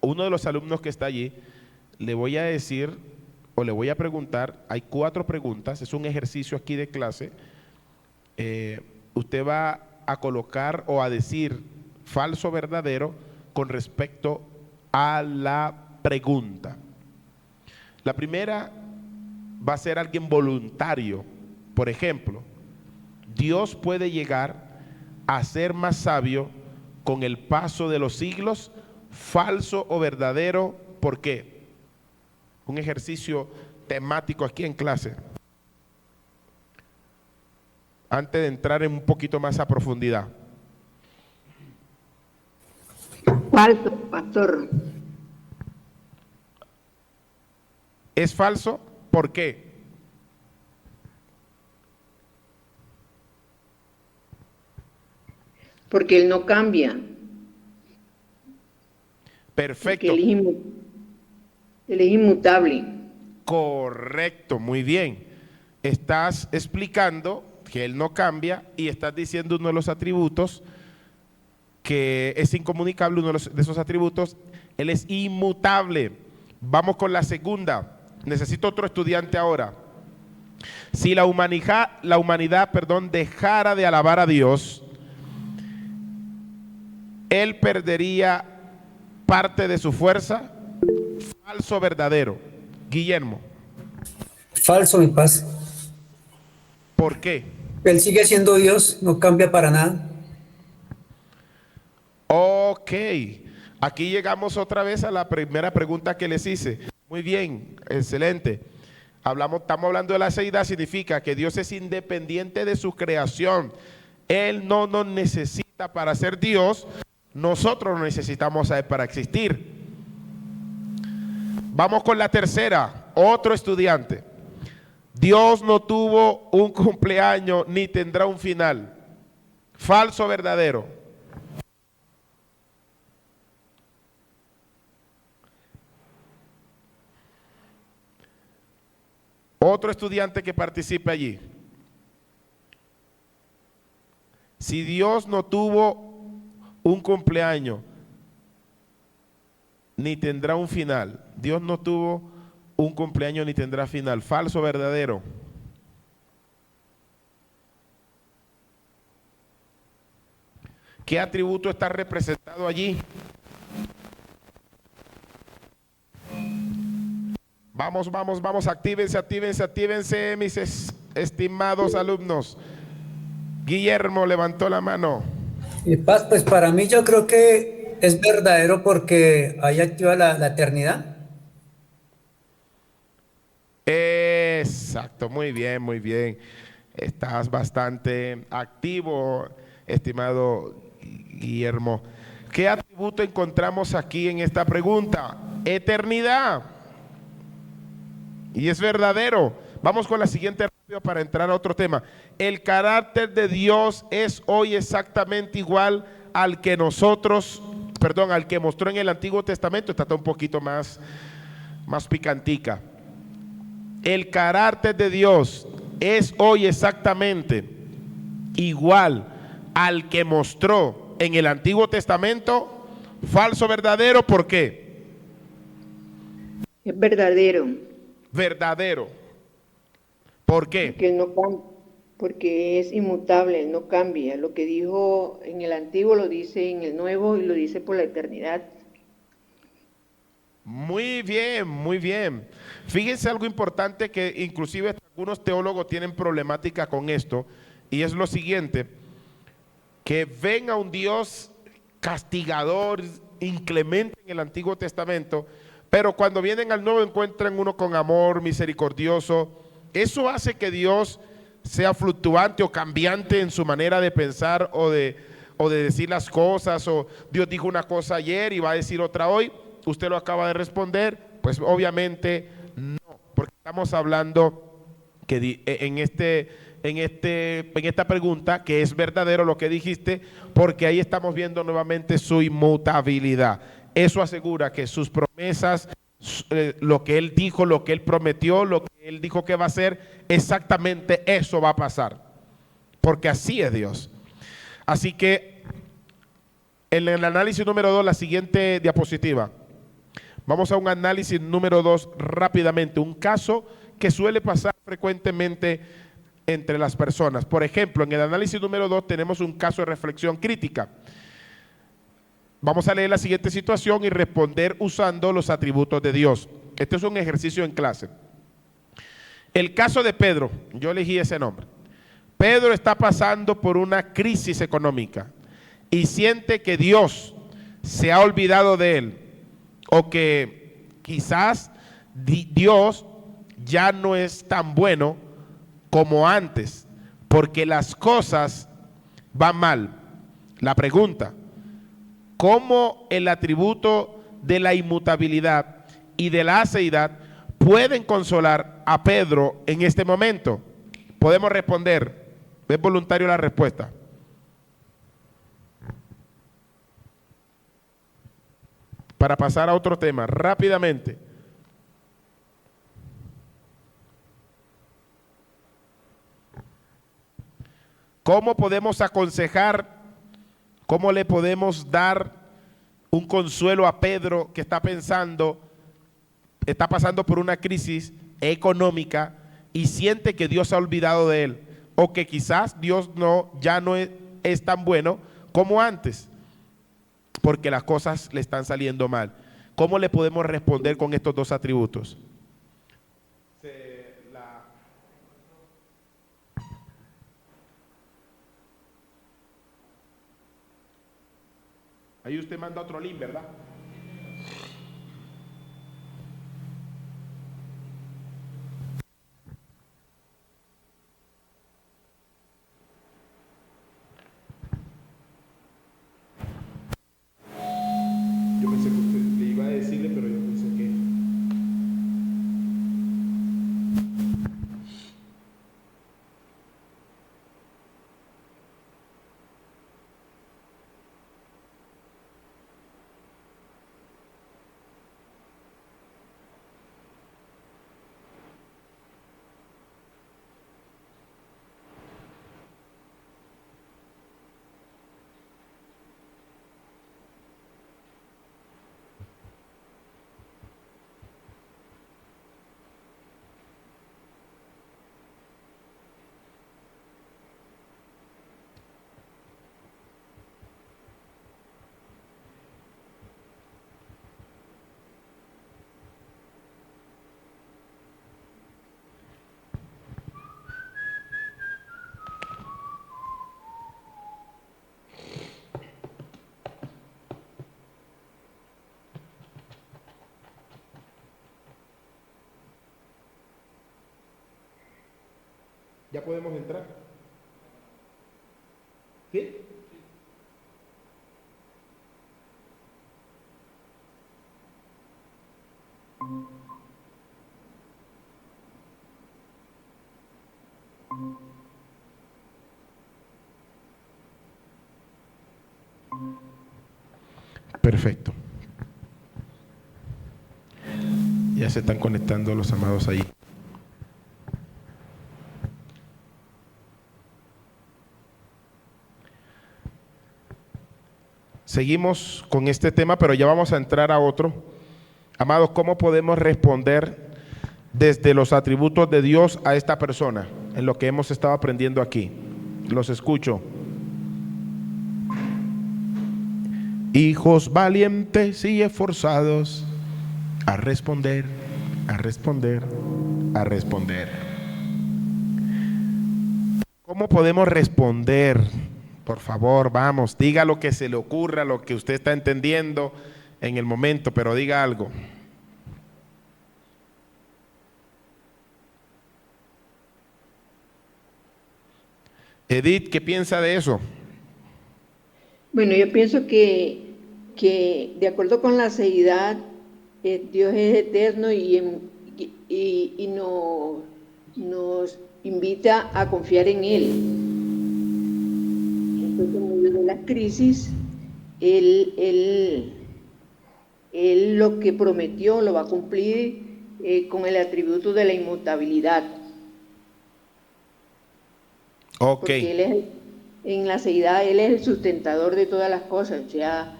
Uno de los alumnos que está allí, le voy a decir o le voy a preguntar, hay 4 preguntas, es un ejercicio aquí de clase. Usted va a colocar o a decir falso o verdadero con respecto a la pregunta. La primera va a ser alguien voluntario. Por ejemplo, Dios puede llegar a ser más sabio con el paso de los siglos, falso o verdadero. ¿Por qué? Un ejercicio temático aquí en clase. Antes de entrar en un poquito más a profundidad. Falso, pastor. ¿Es falso? ¿Por qué? Porque él no cambia. Perfecto. Porque él es inmutable. Correcto, muy bien. Estás explicando que Él no cambia y estás diciendo uno de los atributos que es incomunicable, uno de esos atributos, Él es inmutable. Vamos con la segunda. Necesito otro estudiante ahora. Si la humanidad, dejara de alabar a Dios, Él perdería parte de su fuerza. ¿Falso o verdadero? Guillermo. Falso, mi paz. ¿Por qué? Él sigue siendo Dios, no cambia para nada. Ok, aquí llegamos otra vez a la primera pregunta que les hice. Muy bien, excelente. Estamos hablando de la seidad, significa que Dios es independiente de su creación. Él no nos necesita para ser Dios, nosotros lo necesitamos a Él para existir. Vamos con la tercera, otro estudiante. Dios no tuvo un cumpleaños ni tendrá un final. ¿Falso o verdadero? Otro estudiante que participe allí. Si Dios no tuvo un cumpleaños ni tendrá un final. Dios no tuvo un cumpleaños ni tendrá final. ¿Falso o verdadero? ¿Qué atributo está representado allí? Vamos, actívense, mis estimados alumnos. Guillermo levantó la mano. Mi paz, pues para mí yo creo que es verdadero porque ahí activa la eternidad. Exacto, muy bien. Estás bastante activo, estimado Guillermo. ¿Qué atributo encontramos aquí en esta pregunta? Eternidad. Y es verdadero. Vamos con la siguiente rápido para entrar a otro tema. El carácter de Dios es hoy exactamente igual al que al que mostró en el Antiguo Testamento. Esta está un poquito más picantica. El carácter de Dios es hoy exactamente igual al que mostró en el Antiguo Testamento. ¿Falso o verdadero? ¿Por qué? Es verdadero. Verdadero. ¿Por qué? Porque él no cambia. Porque es inmutable, él no cambia. Lo que dijo en el Antiguo lo dice en el Nuevo y lo dice por la eternidad. Muy bien. Fíjense algo importante que inclusive algunos teólogos tienen problemática con esto, y es lo siguiente, que ven a un Dios castigador, inclemente en el Antiguo Testamento, pero cuando vienen al Nuevo encuentran uno con amor, misericordioso. Eso hace que Dios sea fluctuante o cambiante en su manera de pensar o de decir las cosas, o Dios dijo una cosa ayer y va a decir otra hoy. Usted lo acaba de responder, pues obviamente no, porque estamos hablando que en esta pregunta que es verdadero lo que dijiste, porque ahí estamos viendo nuevamente su inmutabilidad. eso asegura que sus promesas, lo que Él dijo, lo que Él prometió, lo que Él dijo que va a hacer, exactamente eso va a pasar. Porque así es Dios. Así que en el análisis número 2, la siguiente diapositiva. Vamos a un análisis número 2 rápidamente. Un caso que suele pasar frecuentemente entre las personas. Por ejemplo, en el análisis número 2 tenemos un caso de reflexión crítica. Vamos a leer la siguiente situación y responder usando los atributos de Dios. Este es un ejercicio en clase. El caso de Pedro, yo elegí ese nombre. Pedro está pasando por una crisis económica y siente que Dios se ha olvidado de él, o que quizás Dios ya no es tan bueno como antes, porque las cosas van mal. La pregunta: ¿cómo el atributo de la inmutabilidad y de la aceidad pueden consolar a Pedro en este momento? Podemos responder. ¿Es voluntario la respuesta? Para pasar a otro tema, rápidamente. ¿Cómo podemos aconsejar, cómo le podemos dar un consuelo a Pedro que está pasando por una crisis económica y siente que Dios se ha olvidado de él, o que quizás Dios ya no es tan bueno como antes, porque las cosas le están saliendo mal? ¿Cómo le podemos responder con estos dos atributos? Ahí usted manda otro link, ¿verdad? Yo pensé que usted le iba a decirle, pero yo pensé que... ¿Ya podemos entrar? ¿Sí? Perfecto. Ya se están conectando los amados ahí. Seguimos con este tema, pero ya vamos a entrar a otro. Amados, ¿cómo podemos responder desde los atributos de Dios a esta persona en lo que hemos estado aprendiendo aquí? Los escucho. Hijos valientes y esforzados a responder, a responder, a responder. ¿Cómo podemos responder? Por favor, vamos, diga lo que se le ocurra, lo que usted está entendiendo en el momento, pero diga algo. Edith, ¿qué piensa de eso? Bueno, yo pienso que de acuerdo con la aceidad, Dios es eterno y nos invita a confiar en Él. Entonces, en medio de la crisis, Él Él lo que prometió lo va a cumplir con el atributo de la inmutabilidad. Ok. Porque Él es, en la aceidad, Él es el sustentador de todas las cosas, o sea,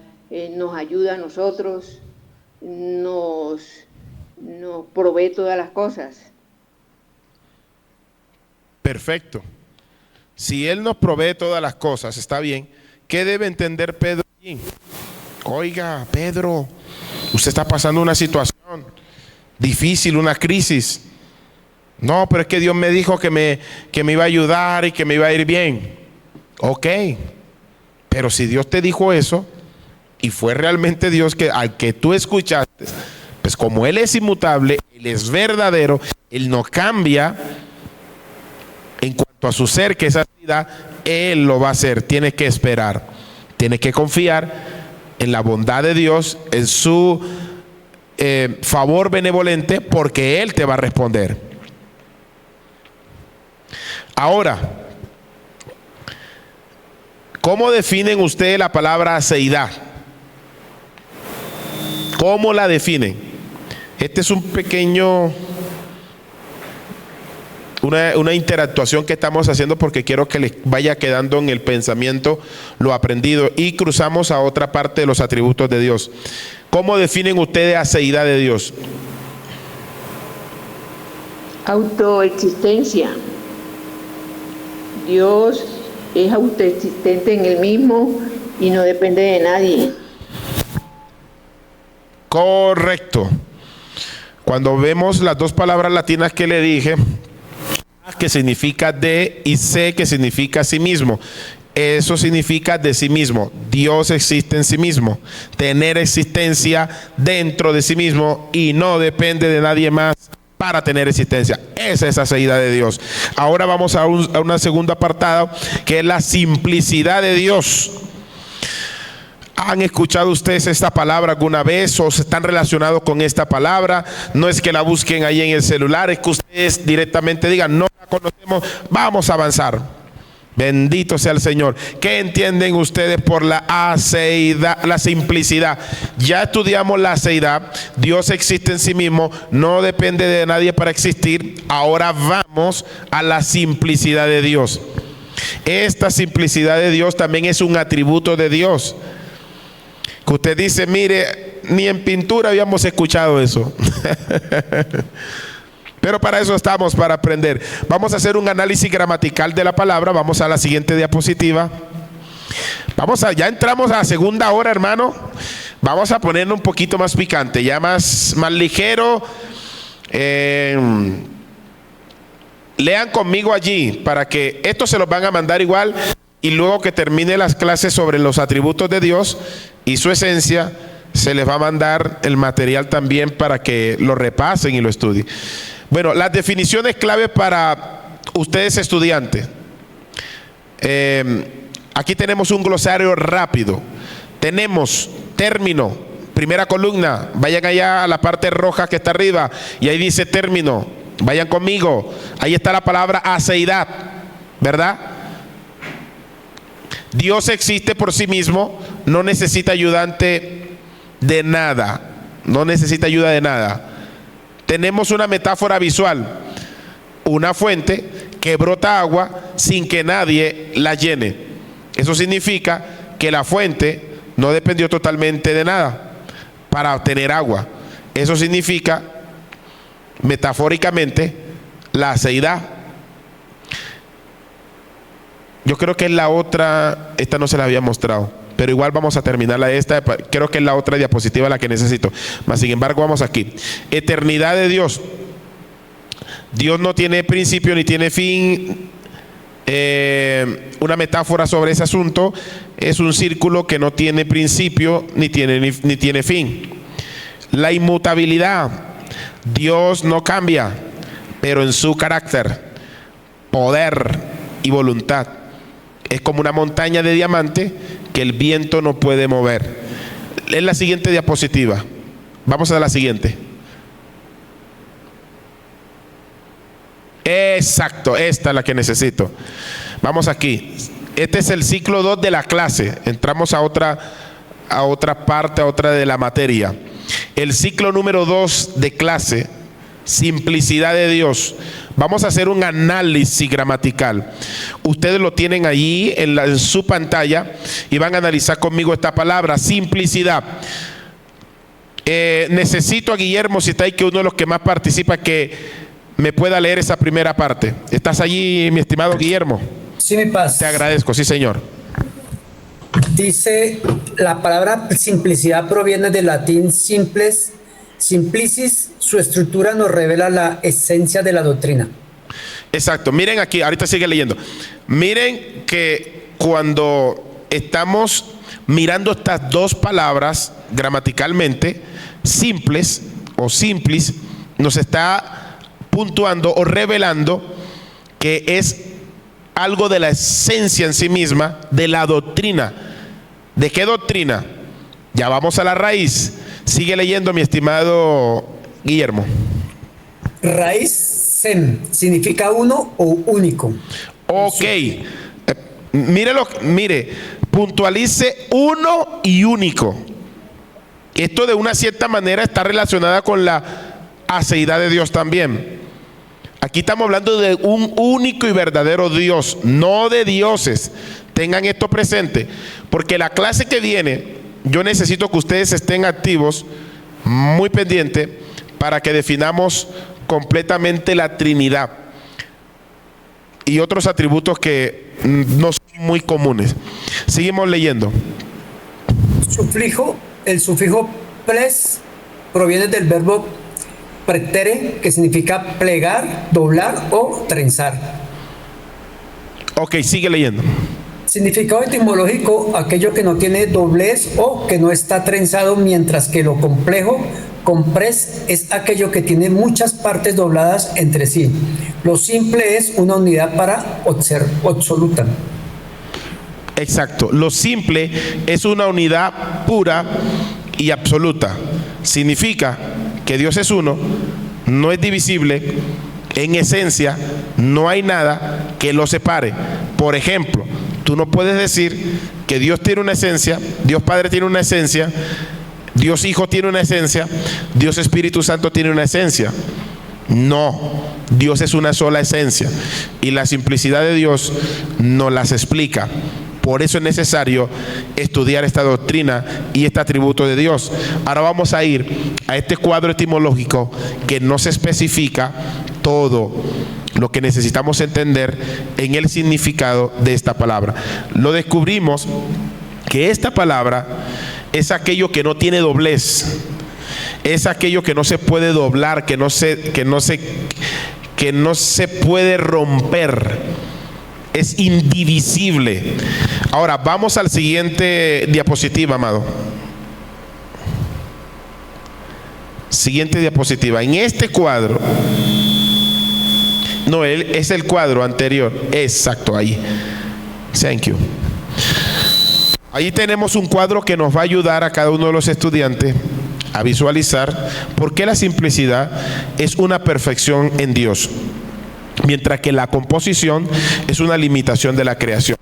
nos ayuda a nosotros, nos provee todas las cosas. Perfecto. Si Él nos provee todas las cosas, está bien. ¿Qué debe entender Pedro allí? Oiga, Pedro, usted está pasando una situación difícil, una crisis. No, pero es que Dios me dijo que me iba a ayudar y que me iba a ir bien. Ok, pero si Dios te dijo eso y fue realmente Dios al que tú escuchaste, pues como Él es inmutable, Él es verdadero, Él no cambia en cuanto a su ser, que es así, Él lo va a hacer. Tienes que esperar, tienes que confiar en la bondad de Dios, en su favor benevolente, porque Él te va a responder. Ahora, ¿cómo definen ustedes la palabra aceidad? ¿Cómo la definen? Este es un pequeño, una interactuación que estamos haciendo porque quiero que les vaya quedando en el pensamiento lo aprendido, y cruzamos a otra parte de los atributos de Dios. ¿Cómo definen ustedes aceidad de Dios? Autoexistencia. Dios es autoexistente en Él mismo y no depende de nadie. Correcto. Cuando vemos las dos palabras latinas que le dije, que significa de, y se, que significa sí mismo, eso significa de sí mismo. Dios existe en sí mismo, tener existencia dentro de sí mismo y no depende de nadie más para tener existencia. Esa es la aceidad de Dios. Ahora vamos a una segunda apartado, que es la simplicidad de Dios. ¿Han escuchado ustedes esta palabra alguna vez o están relacionados con esta palabra? No es que la busquen ahí en el celular, es que ustedes directamente digan, no la conocemos, vamos a avanzar. Bendito sea el Señor. ¿Qué entienden ustedes por la aceidad, la simplicidad? Ya estudiamos la aceidad. Dios existe en sí mismo, no depende de nadie para existir. Ahora vamos a la simplicidad de Dios. Esta simplicidad de Dios también es un atributo de Dios. Que usted dice, mire, ni en pintura habíamos escuchado eso. Pero para eso estamos, para aprender. Vamos a hacer un análisis gramatical de la palabra. Vamos a la siguiente diapositiva. Ya entramos a la segunda hora, hermano. Vamos a ponerlo un poquito más picante, ya más ligero. Lean conmigo allí, para que esto se los van a mandar igual. Y luego que termine las clases sobre los atributos de Dios y su esencia, se les va a mandar el material también para que lo repasen y lo estudien. Bueno, las definiciones clave para ustedes estudiantes. Aquí tenemos un glosario rápido. Tenemos término, primera columna. Vayan allá a la parte roja que está arriba y ahí dice término. Vayan conmigo. Ahí está la palabra aceidad, ¿verdad? Dios existe por sí mismo, no necesita ayudante de nada. No necesita ayuda de nada. Tenemos una metáfora visual, una fuente que brota agua sin que nadie la llene. Eso significa que la fuente no dependió totalmente de nada para obtener agua. Eso significa, metafóricamente, la aceidad. Yo creo que es la otra, esta no se la había mostrado, pero igual vamos a terminarla esta. Creo que es la otra diapositiva la que necesito. Mas sin embargo, vamos aquí. Eternidad de Dios. Dios no tiene principio ni tiene fin. Una metáfora sobre ese asunto es un círculo que no tiene principio ni tiene fin. La inmutabilidad. Dios no cambia, pero en su carácter, poder y voluntad. Es como una montaña de diamante que el viento no puede mover. Es la siguiente diapositiva. Vamos a la siguiente. Exacto, esta es la que necesito. Vamos aquí. Este es el ciclo 2 de la clase. Entramos a otra parte, a otra de la materia. el ciclo número 2 de clase, simplicidad de Dios. Vamos a hacer un análisis gramatical. Ustedes lo tienen allí en su pantalla y van a analizar conmigo esta palabra, simplicidad. Necesito a Guillermo, si está ahí, que uno de los que más participa, que me pueda leer esa primera parte. ¿Estás allí, mi estimado Guillermo? Sí, mi paz. Te agradezco, sí, señor. Dice, la palabra simplicidad proviene del latín simples, simplicis. Su estructura nos revela la esencia de la doctrina. Exacto. Miren aquí, ahorita sigue leyendo. Miren que cuando estamos mirando estas dos palabras gramaticalmente, simples o simplis, nos está puntuando o revelando que es algo de la esencia en sí misma de la doctrina. ¿De qué doctrina? Ya vamos a la raíz. Sigue leyendo, mi estimado Guillermo. Raíz sem significa uno o único. Ok. Mire, puntualice uno y único. Esto de una cierta manera está relacionada con la aceidad de Dios también. Aquí estamos hablando de un único y verdadero Dios, no de dioses. Tengan esto presente, porque la clase que viene, yo necesito que ustedes estén activos, muy pendientes, para que definamos completamente la Trinidad y otros atributos que no son muy comunes. Seguimos leyendo. El sufijo pres proviene del verbo pretere, que significa plegar, doblar o trenzar. Ok, sigue leyendo. Significado etimológico, aquello que no tiene doblez o que no está trenzado, mientras que lo complejo, compres, es aquello que tiene muchas partes dobladas entre sí. Lo simple es una unidad para absoluta. Exacto. Lo simple es una unidad pura y absoluta. Significa que Dios es uno, no es divisible, en esencia no hay nada que lo separe. Por ejemplo, tú no puedes decir que Dios tiene una esencia, Dios Padre tiene una esencia, Dios Hijo tiene una esencia, Dios Espíritu Santo tiene una esencia. No, Dios es una sola esencia y la simplicidad de Dios nos las explica. Por eso es necesario estudiar esta doctrina y este atributo de Dios. Ahora vamos a ir a este cuadro etimológico que nos especifica todo lo que necesitamos entender en el significado de esta palabra. Lo descubrimos que esta palabra es aquello que no tiene doblez, es aquello que no se puede doblar, que no se puede romper. Es indivisible. Ahora vamos al siguiente diapositiva, amado. Siguiente diapositiva. En este cuadro, no, es el cuadro anterior. Exacto, ahí. Thank you. Ahí tenemos un cuadro que nos va a ayudar a cada uno de los estudiantes a visualizar por qué la simplicidad es una perfección en Dios, mientras que la composición es una limitación de la creación.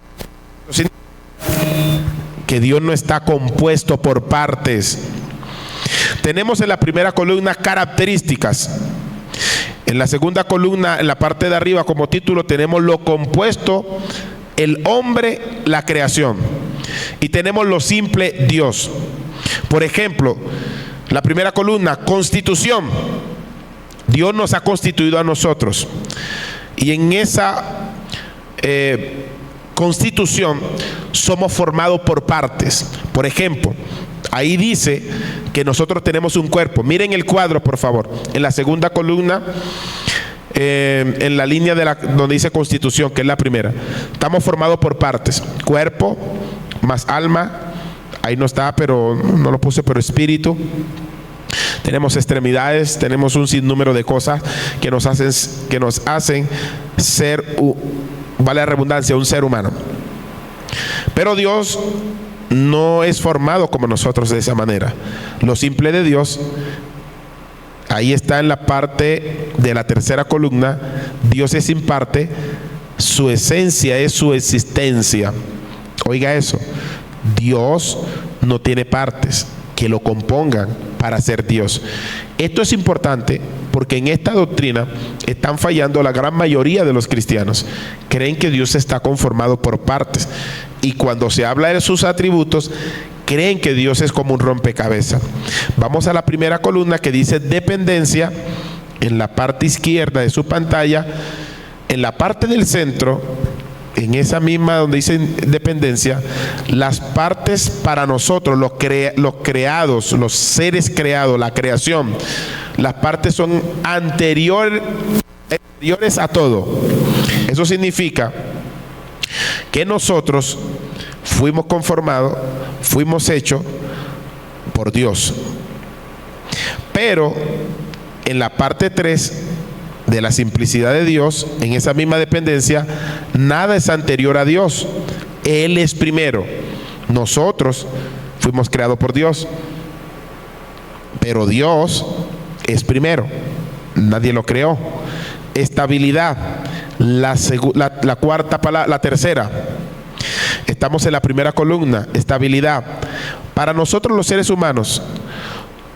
Que Dios no está compuesto por partes. Tenemos en la primera columna características. En la segunda columna, en la parte de arriba, como título, tenemos lo compuesto, el hombre, la creación. Y tenemos lo simple, Dios. Por ejemplo, la primera columna, constitución. Dios nos ha constituido a nosotros. Y en esa constitución somos formados por partes. Por ejemplo, ahí dice que nosotros tenemos un cuerpo. Miren el cuadro, por favor. En la segunda columna, en la línea donde dice constitución, que es la primera. Estamos formados por partes. Cuerpo, más alma. Ahí no está, pero no lo puse, pero espíritu. Tenemos extremidades, tenemos un sinnúmero de cosas que nos hacen ser, vale la redundancia, un ser humano. Pero Dios no es formado como nosotros de esa manera. Lo simple de Dios, ahí está en la parte de la tercera columna. Dios es sin parte, su esencia es su existencia. Oiga eso, Dios no tiene partes que lo compongan para ser Dios. Esto es importante porque en esta doctrina están fallando la gran mayoría de los cristianos. Creen que Dios está conformado por partes, y cuando se habla de sus atributos, creen que Dios es como un rompecabezas. Vamos a la primera columna que dice dependencia. En la parte izquierda de su pantalla, en la parte del centro, en esa misma donde dice dependencia, las partes para nosotros, los creados, los seres creados, la creación, las partes son anteriores a todo. Eso significa que nosotros fuimos conformados, fuimos hechos por Dios. Pero en la parte 3 de la simplicidad de Dios, en esa misma dependencia, nada es anterior a Dios. Él es primero. Nosotros fuimos creados por Dios, pero Dios es primero. Nadie lo creó. Estabilidad, la cuarta palabra, la tercera. Estamos en la primera columna, estabilidad. Para nosotros los seres humanos,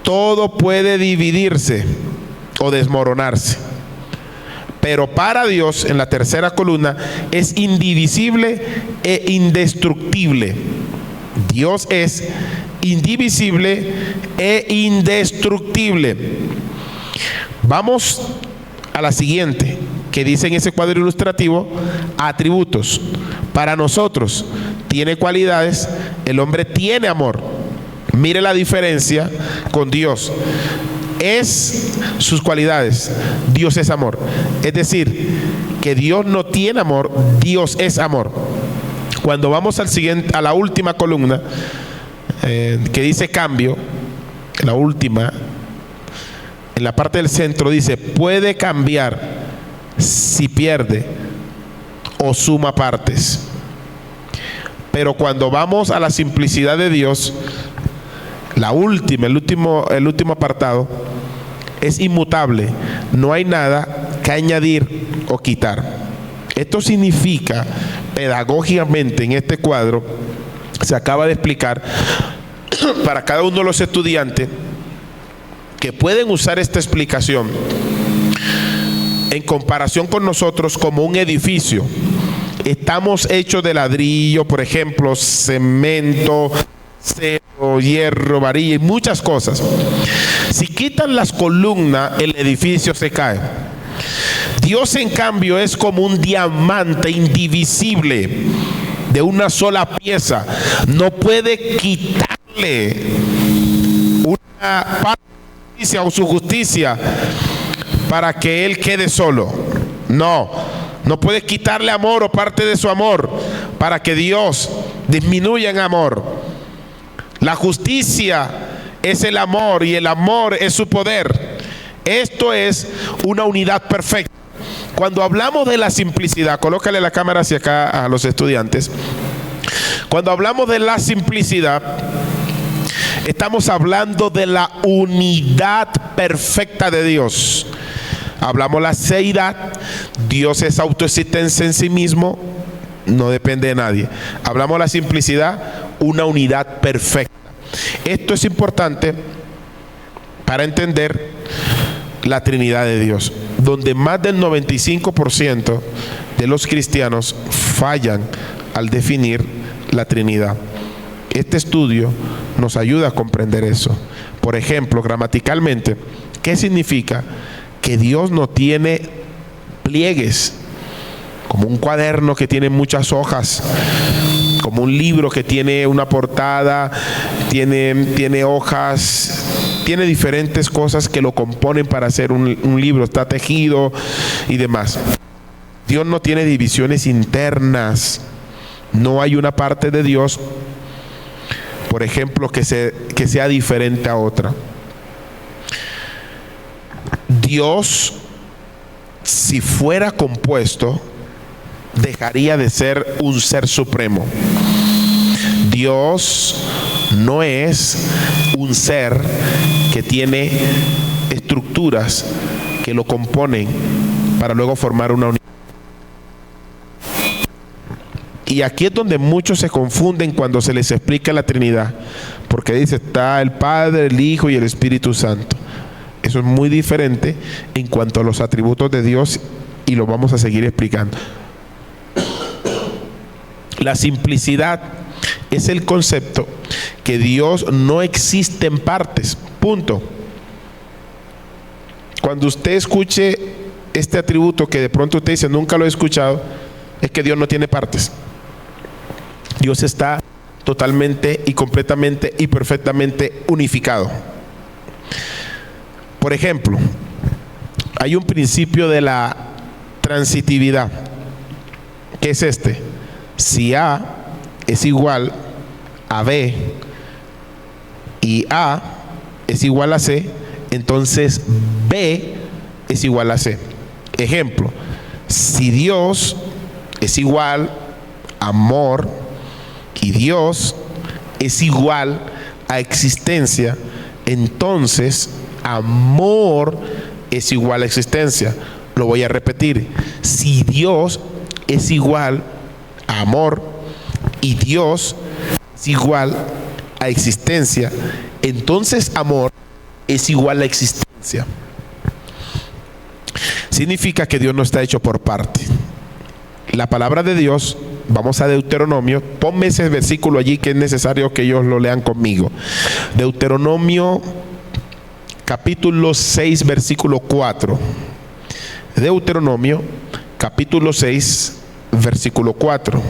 todo puede dividirse o desmoronarse, pero para Dios, en la tercera columna, es indivisible e indestructible. Dios es indivisible e indestructible. Vamos a la siguiente, que dice en ese cuadro ilustrativo, atributos. Para nosotros tiene cualidades, el hombre tiene amor. Mire la diferencia con Dios. Es sus cualidades, Dios es amor. Es decir, que Dios no tiene amor, Dios es amor. Cuando vamos a la última columna, que dice cambio, la última, en la parte del centro dice, puede cambiar si pierde o suma partes. Pero cuando vamos a la simplicidad de Dios, la última, el último apartado, es inmutable. No hay nada que añadir o quitar. Esto significa, pedagógicamente, en este cuadro, se acaba de explicar para cada uno de los estudiantes que pueden usar esta explicación en comparación con nosotros como un edificio. Estamos hechos de ladrillo, por ejemplo, cemento, acero, hierro, varilla y muchas cosas. Si quitan las columnas, el edificio se cae. Dios, en cambio, es como un diamante indivisible de una sola pieza. No puede quitarle una parte de justicia o su justicia para que él quede solo. No puede quitarle amor o parte de su amor para que Dios disminuya en amor. La justicia es el amor y el amor es su poder. Esto es una unidad perfecta. Cuando hablamos de la simplicidad, colócale la cámara hacia acá a los estudiantes. Cuando hablamos de la simplicidad, estamos hablando de la unidad perfecta de Dios. Hablamos la seidad. Dios es autoexistencia en sí mismo, no depende de nadie. Hablamos la simplicidad, una unidad perfecta. Esto es importante para entender la Trinidad de Dios, donde más del 95% de los cristianos fallan al definir la Trinidad. Este estudio nos ayuda a comprender eso. Por ejemplo, gramaticalmente, ¿qué significa? Que Dios no tiene pliegues, como un cuaderno que tiene muchas hojas, como un libro que tiene una portada, tiene hojas, tiene diferentes cosas que lo componen para hacer un libro, está tejido y demás. Dios no tiene divisiones internas. No hay una parte de Dios, por ejemplo, que sea diferente a otra. Dios, si fuera compuesto, dejaría de ser un ser supremo. Dios no es un ser que tiene estructuras que lo componen para luego formar una unidad. Y aquí es donde muchos se confunden cuando se les explica la Trinidad, porque dice, está el Padre, el Hijo y el Espíritu Santo. Eso es muy diferente en cuanto a los atributos de Dios, y lo vamos a seguir explicando. La simplicidad es el concepto que Dios no existe en partes, punto. Cuando usted escuche este atributo que de pronto usted dice, nunca lo he escuchado, es que Dios no tiene partes. Dios está totalmente y completamente y perfectamente unificado. Por ejemplo, hay un principio de la transitividad, que es este: si A es igual a B y A es igual a C, entonces B es igual a C. Ejemplo: si Dios es igual a amor y Dios es igual a existencia, entonces amor es igual a existencia. Lo voy a repetir: si Dios es igual a amor y Dios es igual a existencia, entonces amor es igual a existencia. Significa que Dios no está hecho por parte. La palabra de Dios, vamos a Deuteronomio, ponme ese versículo allí que es necesario que ellos lo lean conmigo. Deuteronomio capítulo 6 versículo 4. Deuteronomio capítulo 6 versículo 4.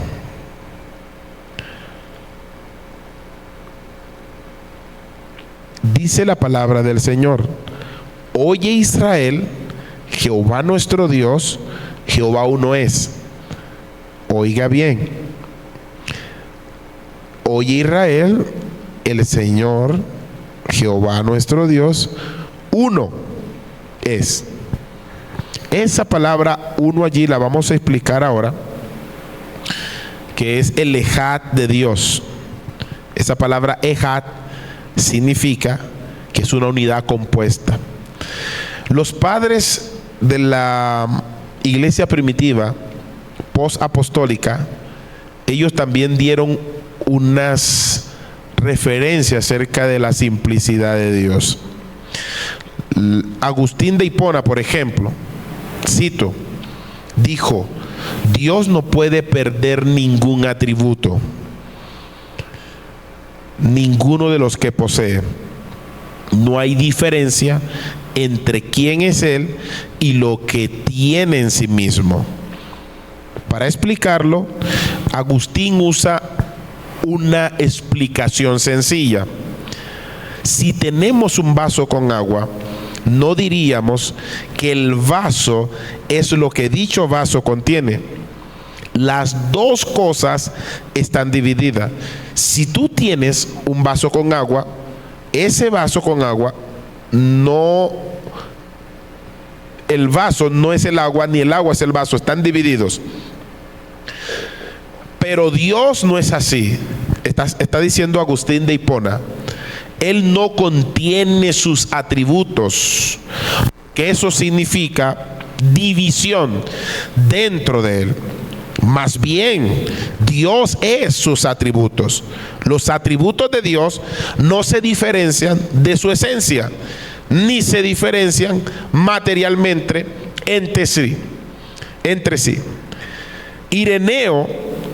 Dice la palabra del Señor: oye Israel, Jehová nuestro Dios, Jehová uno es. Oiga bien. Oye Israel, el Señor, Jehová nuestro Dios, uno es. Esa palabra uno allí la vamos a explicar ahora, que es el Ejad de Dios. Esa palabra Ejad significa que es una unidad compuesta. Los padres de la iglesia primitiva post-apostólica, ellos también dieron unas referencias acerca de la simplicidad de Dios. Agustín de Hipona, por ejemplo, cito, dijo: Dios no puede perder ningún atributo, ninguno de los que posee. No hay diferencia entre quién es Él y lo que tiene en sí mismo. Para explicarlo, Agustín usa una explicación sencilla. Si tenemos un vaso con agua, no diríamos que el vaso es lo que dicho vaso contiene. Las dos cosas están divididas. Si tú tienes un vaso con agua, ese vaso con agua no, el vaso no es el agua, ni el agua es el vaso, están divididos. Pero Dios no es así. Está diciendo Agustín de Hipona: Él no contiene sus atributos, que eso significa división dentro de Él. Más bien, Dios es sus atributos. Los atributos de Dios no se diferencian de su esencia, ni se diferencian materialmente entre sí. Ireneo,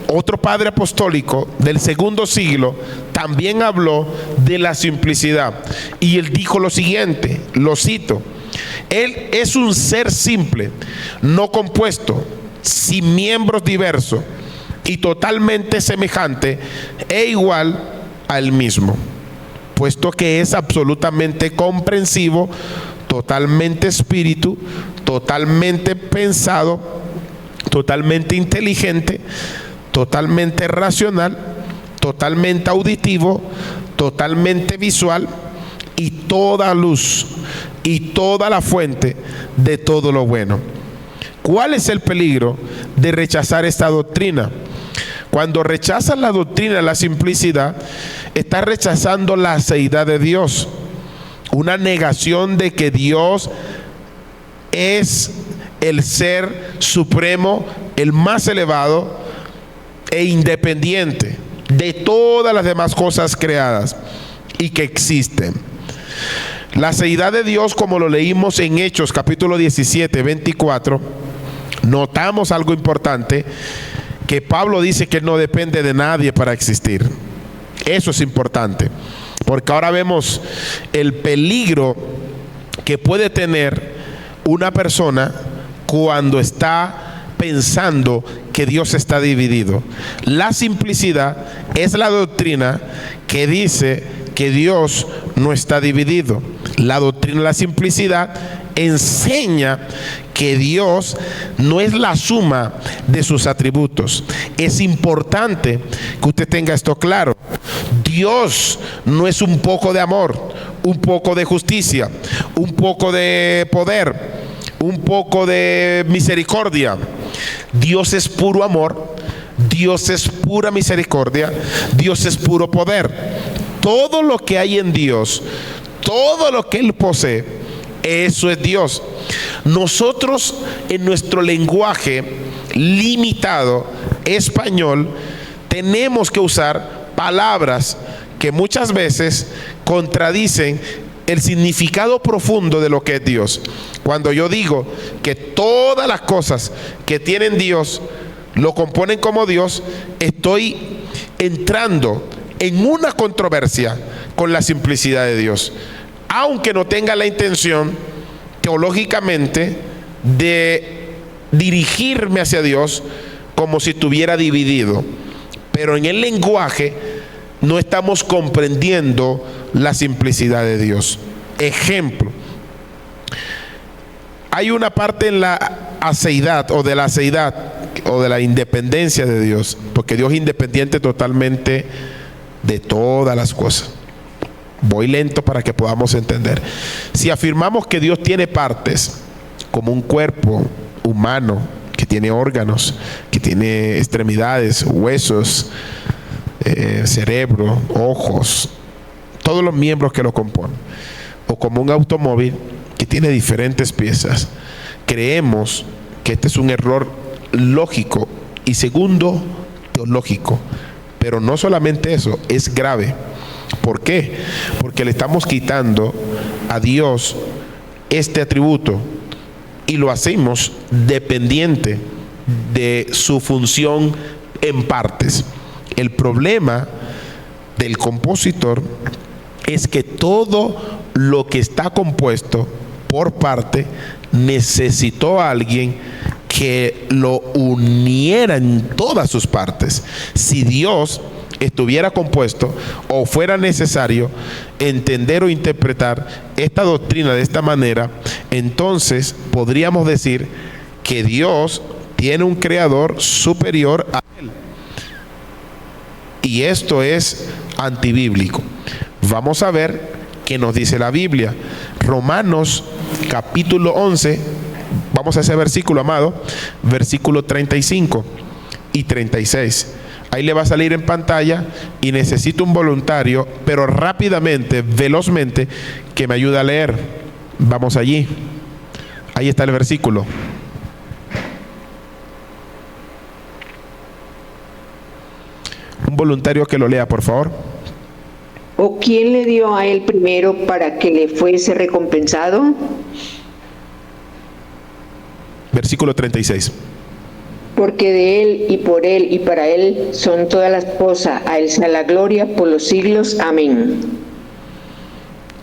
otro padre apostólico del segundo siglo, también habló de la simplicidad, y él dijo lo siguiente, lo cito: Él es un ser simple, no compuesto, sin miembros diversos y totalmente semejante e igual al mismo, puesto que es absolutamente comprensivo, totalmente espíritu, totalmente pensado, totalmente inteligente, totalmente racional, totalmente auditivo, totalmente visual, y toda luz y toda la fuente de todo lo bueno. ¿Cuál es el peligro de rechazar esta doctrina? Cuando rechazas la doctrina de la simplicidad, estás rechazando la seidad de Dios, una negación de que Dios es el ser supremo, el más elevado, e independiente de todas las demás cosas creadas y que existen. La seidad de Dios, como lo leímos en Hechos capítulo 17, 24, notamos algo importante, que Pablo dice que él no depende de nadie para existir. Eso es importante, porque ahora vemos el peligro que puede tener una persona cuando está pensando que Dios está dividido. La simplicidad es la doctrina que dice que Dios no está dividido. La doctrina de la simplicidad enseña que Dios no es la suma de sus atributos. Es importante que usted tenga esto claro. Dios no es un poco de amor, un poco de justicia, un poco de poder, un poco de misericordia. Dios es puro amor, Dios es pura misericordia, Dios es puro poder. Todo lo que hay en Dios, todo lo que Él posee, eso es Dios. Nosotros, en nuestro lenguaje limitado español, tenemos que usar palabras que muchas veces contradicen el significado profundo de lo que es Dios. Cuando yo digo que todas las cosas que tienen Dios lo componen como Dios, estoy entrando en una controversia con la simplicidad de Dios, aunque no tenga la intención teológicamente de dirigirme hacia Dios como si estuviera dividido. Pero en el lenguaje no estamos comprendiendo la simplicidad de Dios. Ejemplo, hay una parte en la aceidad o de la aceidad o de la independencia de Dios, porque Dios es independiente totalmente de todas las cosas. Voy lento para que podamos entender. Si afirmamos que Dios tiene partes, como un cuerpo humano que tiene órganos, que tiene extremidades, huesos, cerebro, ojos, todos los miembros que lo componen, o como un automóvil que tiene diferentes piezas, creemos que este es un error lógico y segundo, teológico. Pero no solamente eso, es grave. ¿Por qué? Porque le estamos quitando a Dios este atributo y lo hacemos dependiente de su función en partes. El problema del compositor es que todo lo que está compuesto por parte necesitó a alguien que lo uniera en todas sus partes. Si Dios estuviera compuesto o fuera necesario entender o interpretar esta doctrina de esta manera, entonces podríamos decir que Dios tiene un creador superior a Él. Y esto es antibíblico. Vamos a ver qué nos dice la Biblia. Romanos capítulo 11, vamos a ese versículo, amado, versículo 35 y 36. Ahí le va a salir en pantalla y necesito un voluntario, pero rápidamente, velozmente, que me ayude a leer. Vamos allí. Ahí está el versículo. Un voluntario que lo lea, por favor. ¿O quién le dio a él primero para que le fuese recompensado? Versículo 36. Porque de él y por él y para él son todas las cosas, a él sea la gloria por los siglos. Amén.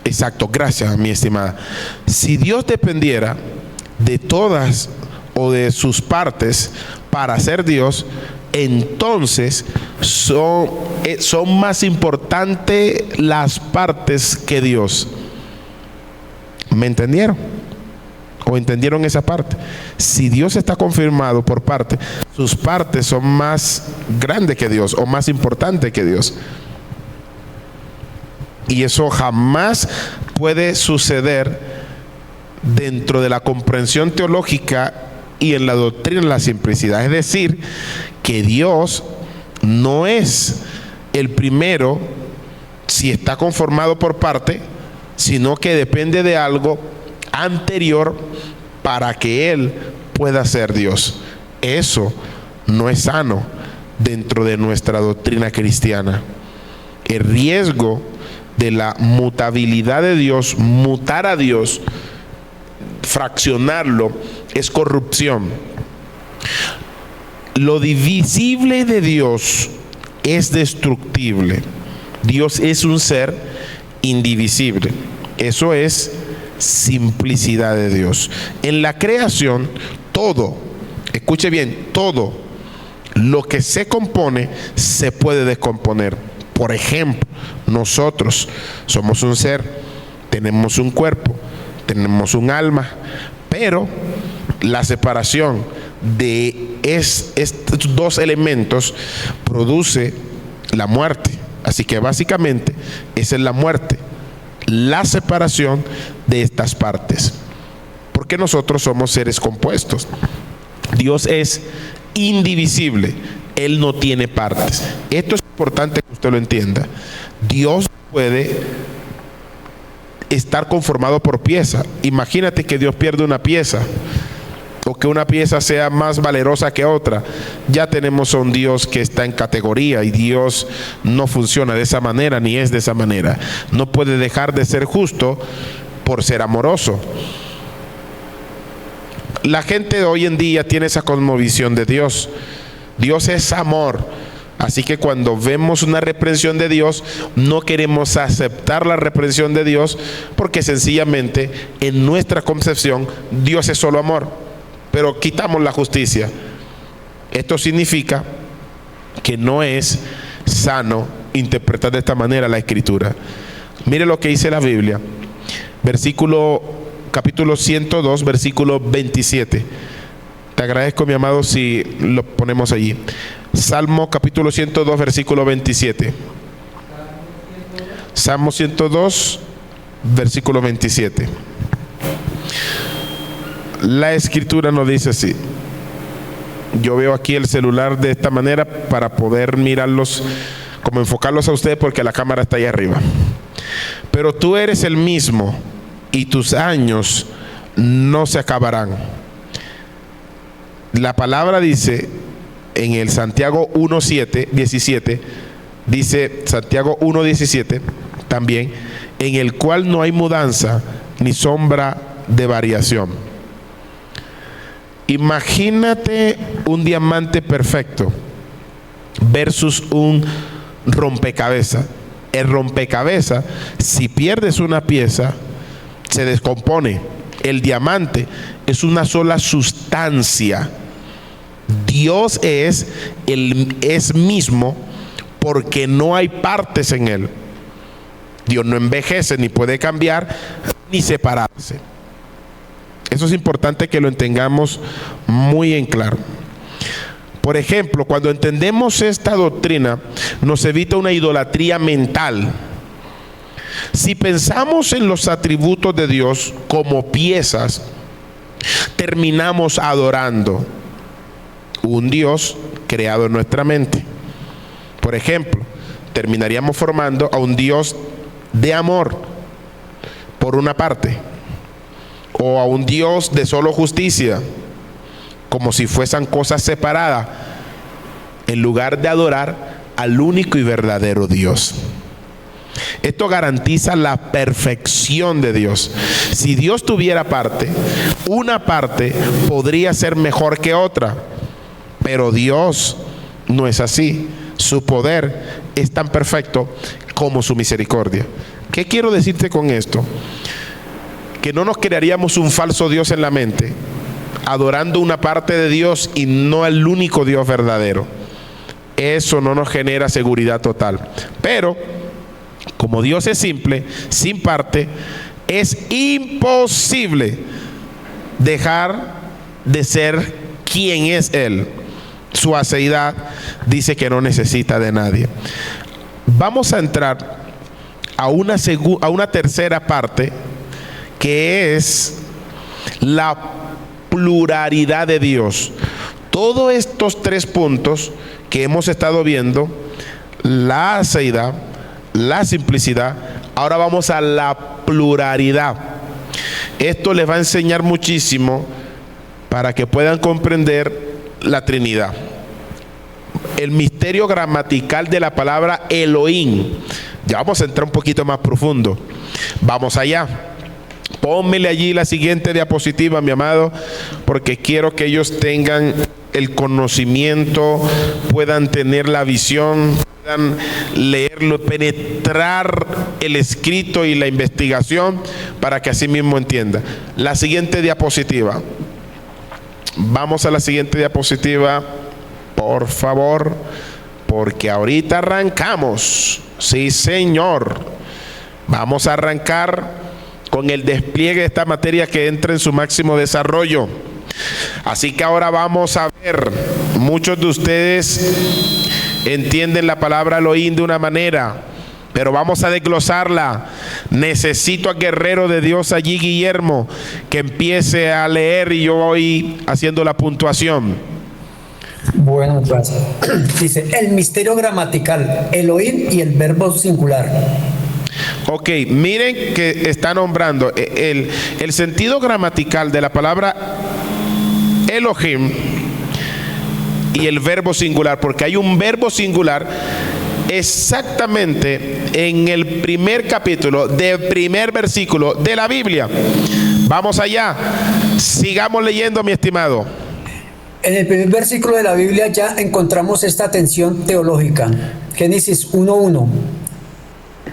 Exacto, gracias, mi estimada. Si Dios dependiera de todas o de sus partes para ser Dios, entonces son más importantes las partes que Dios. ¿Me entendieron? ¿O entendieron esa parte? Si Dios está confirmado por parte, sus partes son más grandes que Dios o más importantes que Dios. Y eso jamás puede suceder dentro de la comprensión teológica y en la doctrina de la simplicidad. Es decir, que Dios no es el primero si está conformado por parte, sino que depende de algo anterior para que Él pueda ser Dios. Eso no es sano, dentro de nuestra doctrina cristiana. El riesgo de la mutabilidad de Dios, mutar a Dios, fraccionarlo, es corrupción. Lo divisible de Dios es destructible. Dios es un ser indivisible. Eso es simplicidad de Dios. En la creación, todo, escuche bien, todo lo que se compone se puede descomponer. Por ejemplo, nosotros somos un ser, tenemos un cuerpo, tenemos un alma, pero la separación de estos dos elementos produce la muerte. Así que básicamente esa es la muerte, la separación de estas partes. Porque nosotros somos seres compuestos. Dios es indivisible, Él no tiene partes. Esto es importante que usted lo entienda. Dios puede estar conformado por piezas. Imagínate que Dios pierde una pieza, o que una pieza sea más valerosa que otra. Ya tenemos a un Dios que está en categoría, y Dios no funciona de esa manera, ni es de esa manera. No puede dejar de ser justo por ser amoroso. La gente de hoy en día tiene esa cosmovisión de Dios. Dios es amor. Así que cuando vemos una reprensión de Dios, no queremos aceptar la reprensión de Dios, porque sencillamente en nuestra concepción Dios es solo amor. Pero quitamos la justicia. Esto significa que no es sano interpretar de esta manera la Escritura. Mire lo que dice la Biblia. Capítulo 102, versículo 27. Te agradezco, mi amado, si lo ponemos allí. Salmo capítulo 102, versículo 27. Salmo 102, versículo 27. La Escritura nos dice así. Yo veo aquí el celular de esta manera para poder mirarlos, como enfocarlos a ustedes, porque la cámara está ahí arriba. Pero tú eres el mismo, y tus años no se acabarán. La palabra dice en el Santiago 1:17, dice Santiago 1:17 también, en el cual no hay mudanza ni sombra de variación. Imagínate un diamante perfecto versus un rompecabezas. El rompecabezas, si pierdes una pieza, se descompone. El diamante es una sola sustancia. Dios es mismo, porque no hay partes en Él. Dios no envejece, ni puede cambiar, ni separarse. Eso es importante que lo tengamos muy en claro. Por ejemplo, cuando entendemos esta doctrina, nos evita una idolatría mental. Si pensamos en los atributos de Dios como piezas, terminamos adorando un Dios creado en nuestra mente. Por ejemplo, terminaríamos formando a un Dios de amor, por una parte, o a un Dios de solo justicia, como si fuesen cosas separadas, en lugar de adorar al único y verdadero Dios. Esto garantiza la perfección de Dios. Si Dios tuviera parte, una parte podría ser mejor que otra, pero Dios no es así. Su poder es tan perfecto como su misericordia. ¿Qué quiero decirte con esto? Que no nos crearíamos un falso Dios en la mente, adorando una parte de Dios y no el único Dios verdadero. Eso no nos genera seguridad total. Pero como Dios es simple, sin parte, es imposible dejar de ser quien es Él. Su aceidad dice que no necesita de nadie. Vamos a entrar a una tercera parte, que es la pluralidad de Dios. Todos estos tres puntos que hemos estado viendo, la aceidad, la simplicidad, ahora vamos a la pluralidad. Esto les va a enseñar muchísimo para que puedan comprender la Trinidad. el misterio gramatical de la palabra Elohim. Ya vamos a entrar un poquito más profundo. Vamos allá. Pónmele allí la siguiente diapositiva, mi amado, porque quiero que ellos tengan el conocimiento, puedan tener la visión, puedan leerlo, penetrar el escrito y la investigación para que así mismo entienda. La siguiente diapositiva. Vamos a la siguiente diapositiva, por favor, porque ahorita arrancamos. Sí, señor. Vamos a arrancar con el despliegue de esta materia que entra en su máximo desarrollo. Así que ahora vamos a ver, muchos de ustedes entienden la palabra Elohim de una manera, pero vamos a desglosarla. Necesito al guerrero de Dios allí, Guillermo, que empiece a leer y yo voy haciendo la puntuación. Bueno, gracias. Dice, el misterio gramatical, Elohim y el verbo singular. Ok, miren que está nombrando el sentido gramatical de la palabra Elohim y el verbo singular, porque hay un verbo singular exactamente en el primer capítulo del primer versículo de la Biblia. Vamos allá, sigamos leyendo, mi estimado. En el primer versículo de la Biblia ya encontramos esta tensión teológica. Génesis 1:1.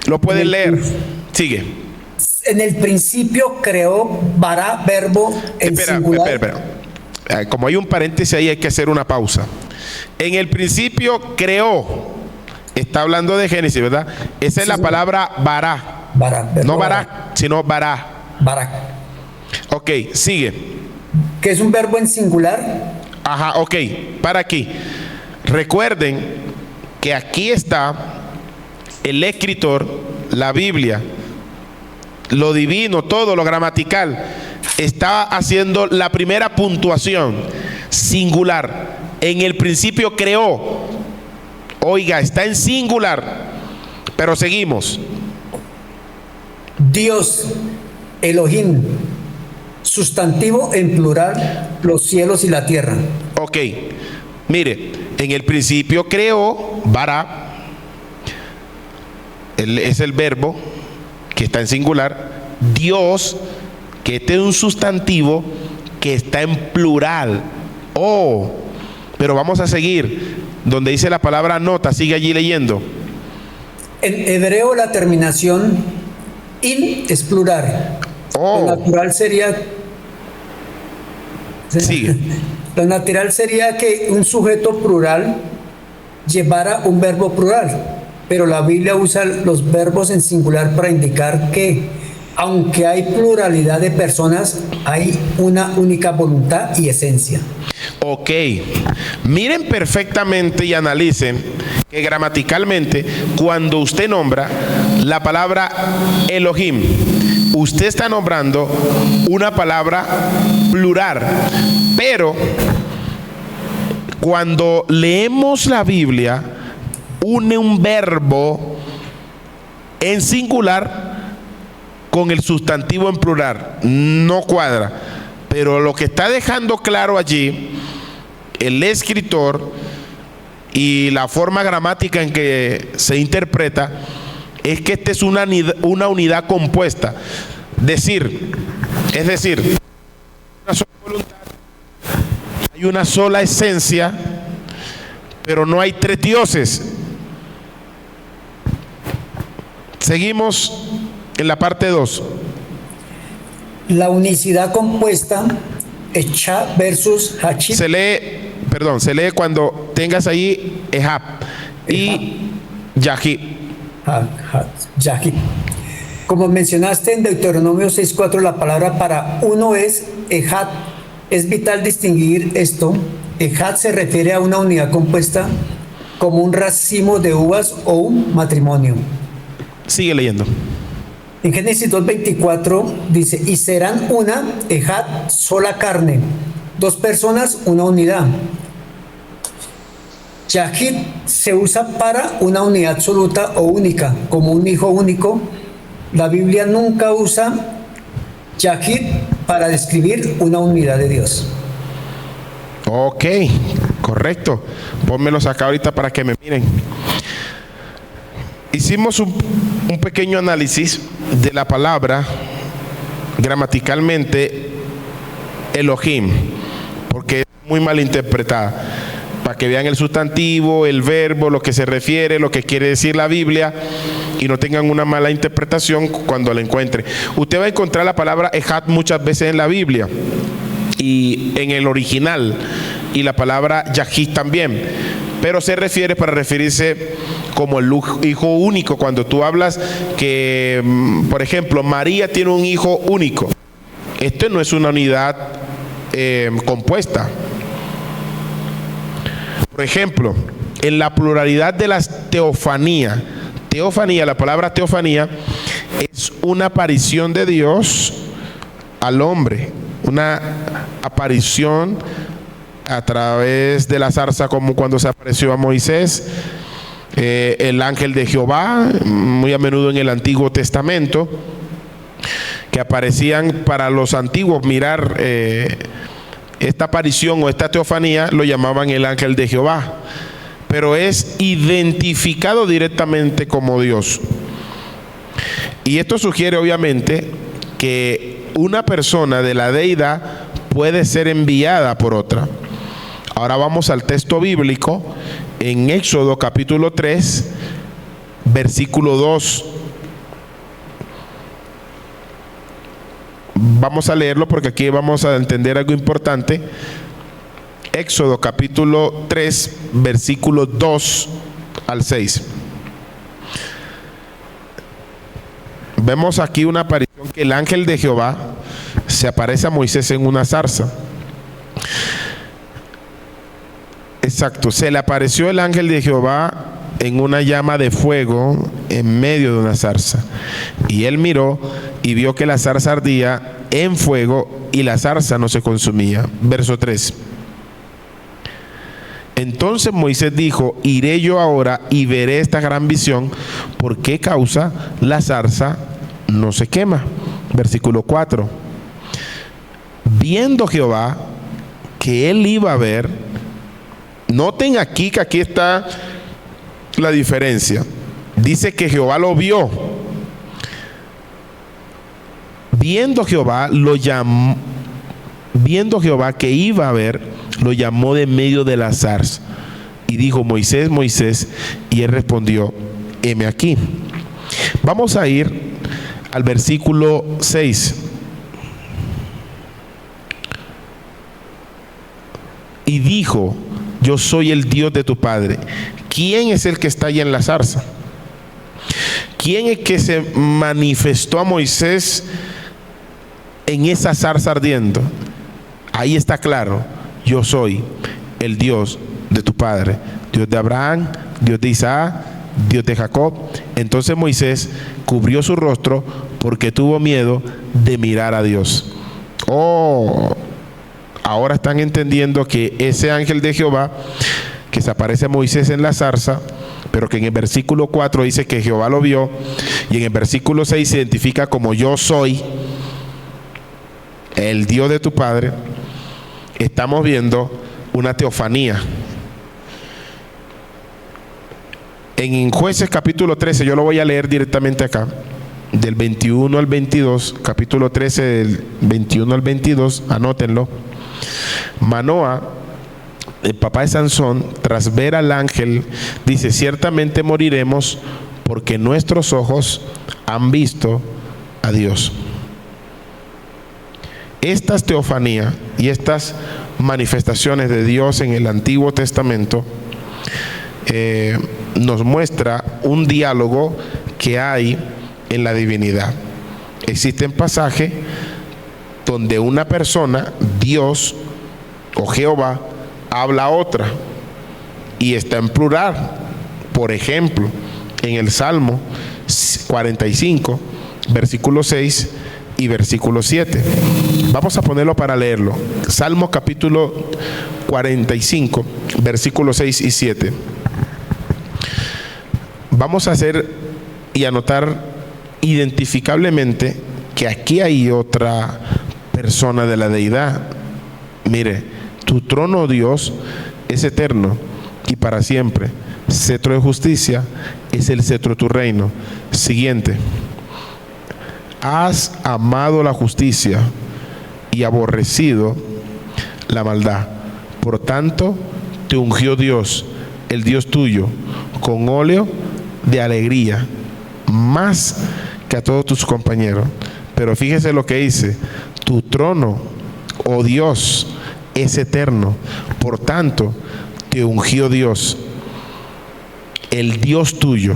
Lo pueden leer. Sigue. En el principio creó bara, verbo en singular. Espera. Como hay un paréntesis ahí, hay que hacer una pausa. En el principio creó. Está hablando de Génesis, ¿verdad? Esa es la palabra bara. No bara, sino bara. Bara. Ok, sigue. Que es un verbo en singular. Ajá, ok. Para aquí. Recuerden que aquí está el escritor, la Biblia, lo divino, todo lo gramatical, está haciendo la primera puntuación singular. En el principio creó. Oiga, está en singular. Pero seguimos. Dios, Elohim, sustantivo en plural, los cielos y la tierra. Ok, mire, en el principio creó, bara, es el verbo que está en singular. Dios, que este es un sustantivo que está en plural. Oh, pero vamos a seguir donde dice la palabra nota. Sigue allí leyendo. En hebreo la terminación in es plural. Oh. Lo natural sería Sigue. Lo natural sería que un sujeto plural llevara un verbo plural. Pero la Biblia usa los verbos en singular para indicar que, aunque hay pluralidad de personas, hay una única voluntad y esencia. Ok, miren perfectamente y analicen que gramaticalmente, cuando usted nombra la palabra Elohim, usted está nombrando una palabra plural, pero cuando leemos la Biblia, une un verbo en singular con el sustantivo en plural. No cuadra. Pero lo que está dejando claro allí el escritor y la forma gramática en que se interpreta es que esta es una unidad compuesta. Es decir, una sola voluntad, hay una sola esencia, pero no hay tres dioses. Seguimos en la parte 2. La unicidad compuesta, Echa versus Hachit. Se lee cuando tengas ahí Ehab y Yahid. Yahid. Como mencionaste en Deuteronomio 6:4, la palabra para uno es Ejad. Es vital distinguir esto. Ejad se refiere a una unidad compuesta como un racimo de uvas o un matrimonio. Sigue leyendo. En Génesis 2:24 dice, y serán una, Ejad, sola carne, dos personas, una unidad. Yahid se usa para una unidad absoluta o única, como un hijo único. La Biblia nunca usa Yahid para describir una unidad de Dios. Ok, Correcto. Pónmelos acá ahorita para que me miren. Hicimos un pequeño análisis de la palabra gramaticalmente Elohim, porque es muy mal interpretada. Para que vean el sustantivo, el verbo, lo que se refiere, lo que quiere decir la Biblia, y no tengan una mala interpretación cuando la encuentren. Usted va a encontrar la palabra Ejad muchas veces en la Biblia y en el original, y la palabra Yahid también, pero se refiere para referirse como el hijo único. Cuando tú hablas que, por ejemplo, María tiene un hijo único, esto no es una unidad compuesta. Por ejemplo, en la pluralidad de las teofanía, la palabra teofanía es una aparición de Dios al hombre, una aparición a través de la zarza, como cuando se apareció a Moisés, el ángel de Jehová, muy a menudo en el Antiguo Testamento, que aparecían para los antiguos mirar esta aparición o esta teofanía, lo llamaban el ángel de Jehová, pero es identificado directamente como Dios. Y esto sugiere obviamente que una persona de la deidad puede ser enviada por otra. Ahora vamos al texto bíblico en Éxodo capítulo 3, versículo 2. Vamos a leerlo porque aquí vamos a entender algo importante. Éxodo capítulo 3, versículo 2 al 6. Vemos aquí una aparición que el ángel de Jehová se aparece a Moisés en una zarza. Exacto, se le apareció el ángel de Jehová en una llama de fuego en medio de una zarza. Y él miró y vio que la zarza ardía en fuego y la zarza no se consumía. Verso 3. Entonces Moisés dijo: iré yo ahora y veré esta gran visión, ¿por qué causa la zarza no se quema? Versículo 4. Viendo Jehová que él iba a ver, noten aquí que aquí está la diferencia. Dice que Jehová lo vio. Viendo Jehová lo llamó, viendo Jehová que iba a ver, lo llamó de medio de la zarza y dijo: Moisés, Moisés. Y él respondió: heme aquí. Vamos a ir al versículo 6. Y dijo: yo soy el Dios de tu padre. ¿Quién es el que está allá en la zarza? ¿Quién es que se manifestó a Moisés en esa zarza ardiendo? Ahí está claro: yo soy el Dios de tu padre, Dios de Abraham, Dios de Isaac, Dios de Jacob. Entonces Moisés cubrió su rostro porque tuvo miedo de mirar a Dios. Oh, ahora están entendiendo que ese ángel de Jehová que se aparece a Moisés en la zarza, pero que en el versículo 4 dice que Jehová lo vio, y en el versículo 6 se identifica como yo soy el Dios de tu padre. Estamos viendo una teofanía. En Jueces capítulo 13, yo lo voy a leer directamente acá, del 21 al 22, capítulo 13 del 21 al 22, anótenlo. Manoa, el papá de Sansón, tras ver al ángel, dice: ciertamente moriremos porque nuestros ojos han visto a Dios. Estas teofanías y estas manifestaciones de Dios en el Antiguo Testamento nos muestra un diálogo que hay en la divinidad. Existen pasajes donde una persona, Dios o Jehová, habla a otra y está en plural. Por ejemplo, en el Salmo 45, versículo 6 y versículo 7. Vamos a ponerlo para leerlo. Salmo capítulo 45, versículos 6 y 7. Vamos a hacer y anotar identificablemente que aquí hay otra persona de la deidad. Mire: tu trono, Dios, es eterno y para siempre. Cetro de justicia es el cetro de tu reino. Siguiente. Has amado la justicia y aborrecido la maldad. Por tanto, te ungió Dios, el Dios tuyo, con óleo de alegría, más que a todos tus compañeros. Pero fíjese lo que dice: tu trono, oh Dios, es eterno. Por tanto, te ungió Dios, el Dios tuyo.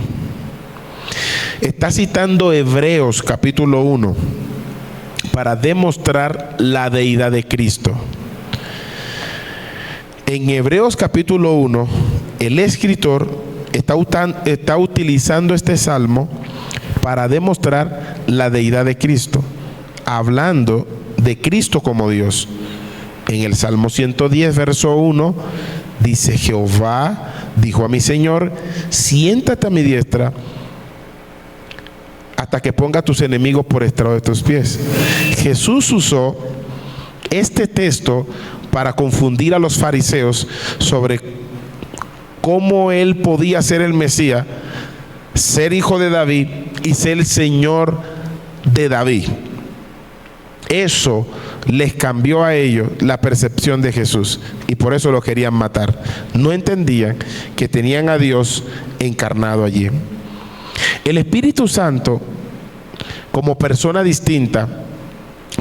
Está citando Hebreos capítulo 1 para demostrar la deidad de Cristo. En Hebreos capítulo 1, el escritor está utilizando este salmo para demostrar la deidad de Cristo, hablando de Cristo como Dios. En el Salmo 110, verso 1, dice: Jehová dijo a mi Señor, siéntate a mi diestra hasta que ponga a tus enemigos por estrado de tus pies. Jesús usó este texto para confundir a los fariseos sobre cómo él podía ser el Mesías, ser hijo de David y ser el Señor de David. Eso les cambió a ellos la percepción de Jesús y por eso lo querían matar. No entendían que tenían a Dios encarnado allí. El Espíritu Santo, como persona distinta,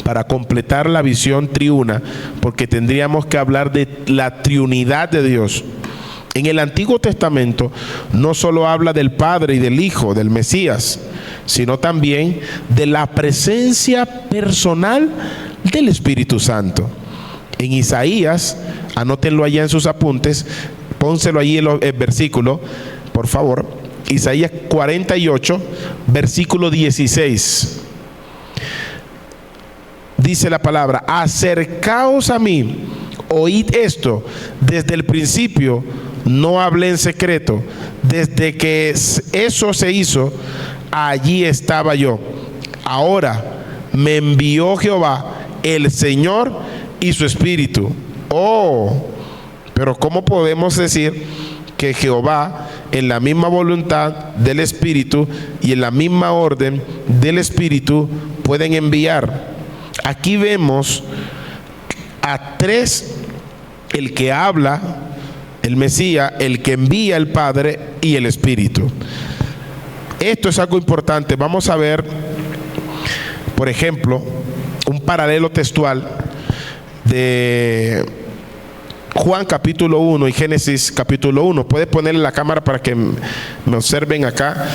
para completar la visión triuna, porque tendríamos que hablar de la triunidad de Dios. En el Antiguo Testamento no solo habla del Padre y del Hijo, del Mesías, sino también de la presencia personal del Espíritu Santo. En Isaías, anótenlo allá en sus apuntes, pónselo allí el versículo, por favor. Isaías 48, versículo 16. Dice la palabra: acercaos a mí, oíd esto, desde el principio no hablé en secreto, desde que eso se hizo, allí estaba yo. Ahora me envió Jehová, el Señor, y su Espíritu. Oh, pero ¿cómo podemos decir que Jehová, en la misma voluntad del Espíritu y en la misma orden del Espíritu, pueden enviar? Aquí vemos a tres: el que habla, el Mesías, el que envía, el Padre, y el Espíritu. Esto es algo importante. Vamos a ver, por ejemplo, un paralelo textual de Juan capítulo 1 y Génesis capítulo 1. Puede ponerle la cámara para que me observen acá.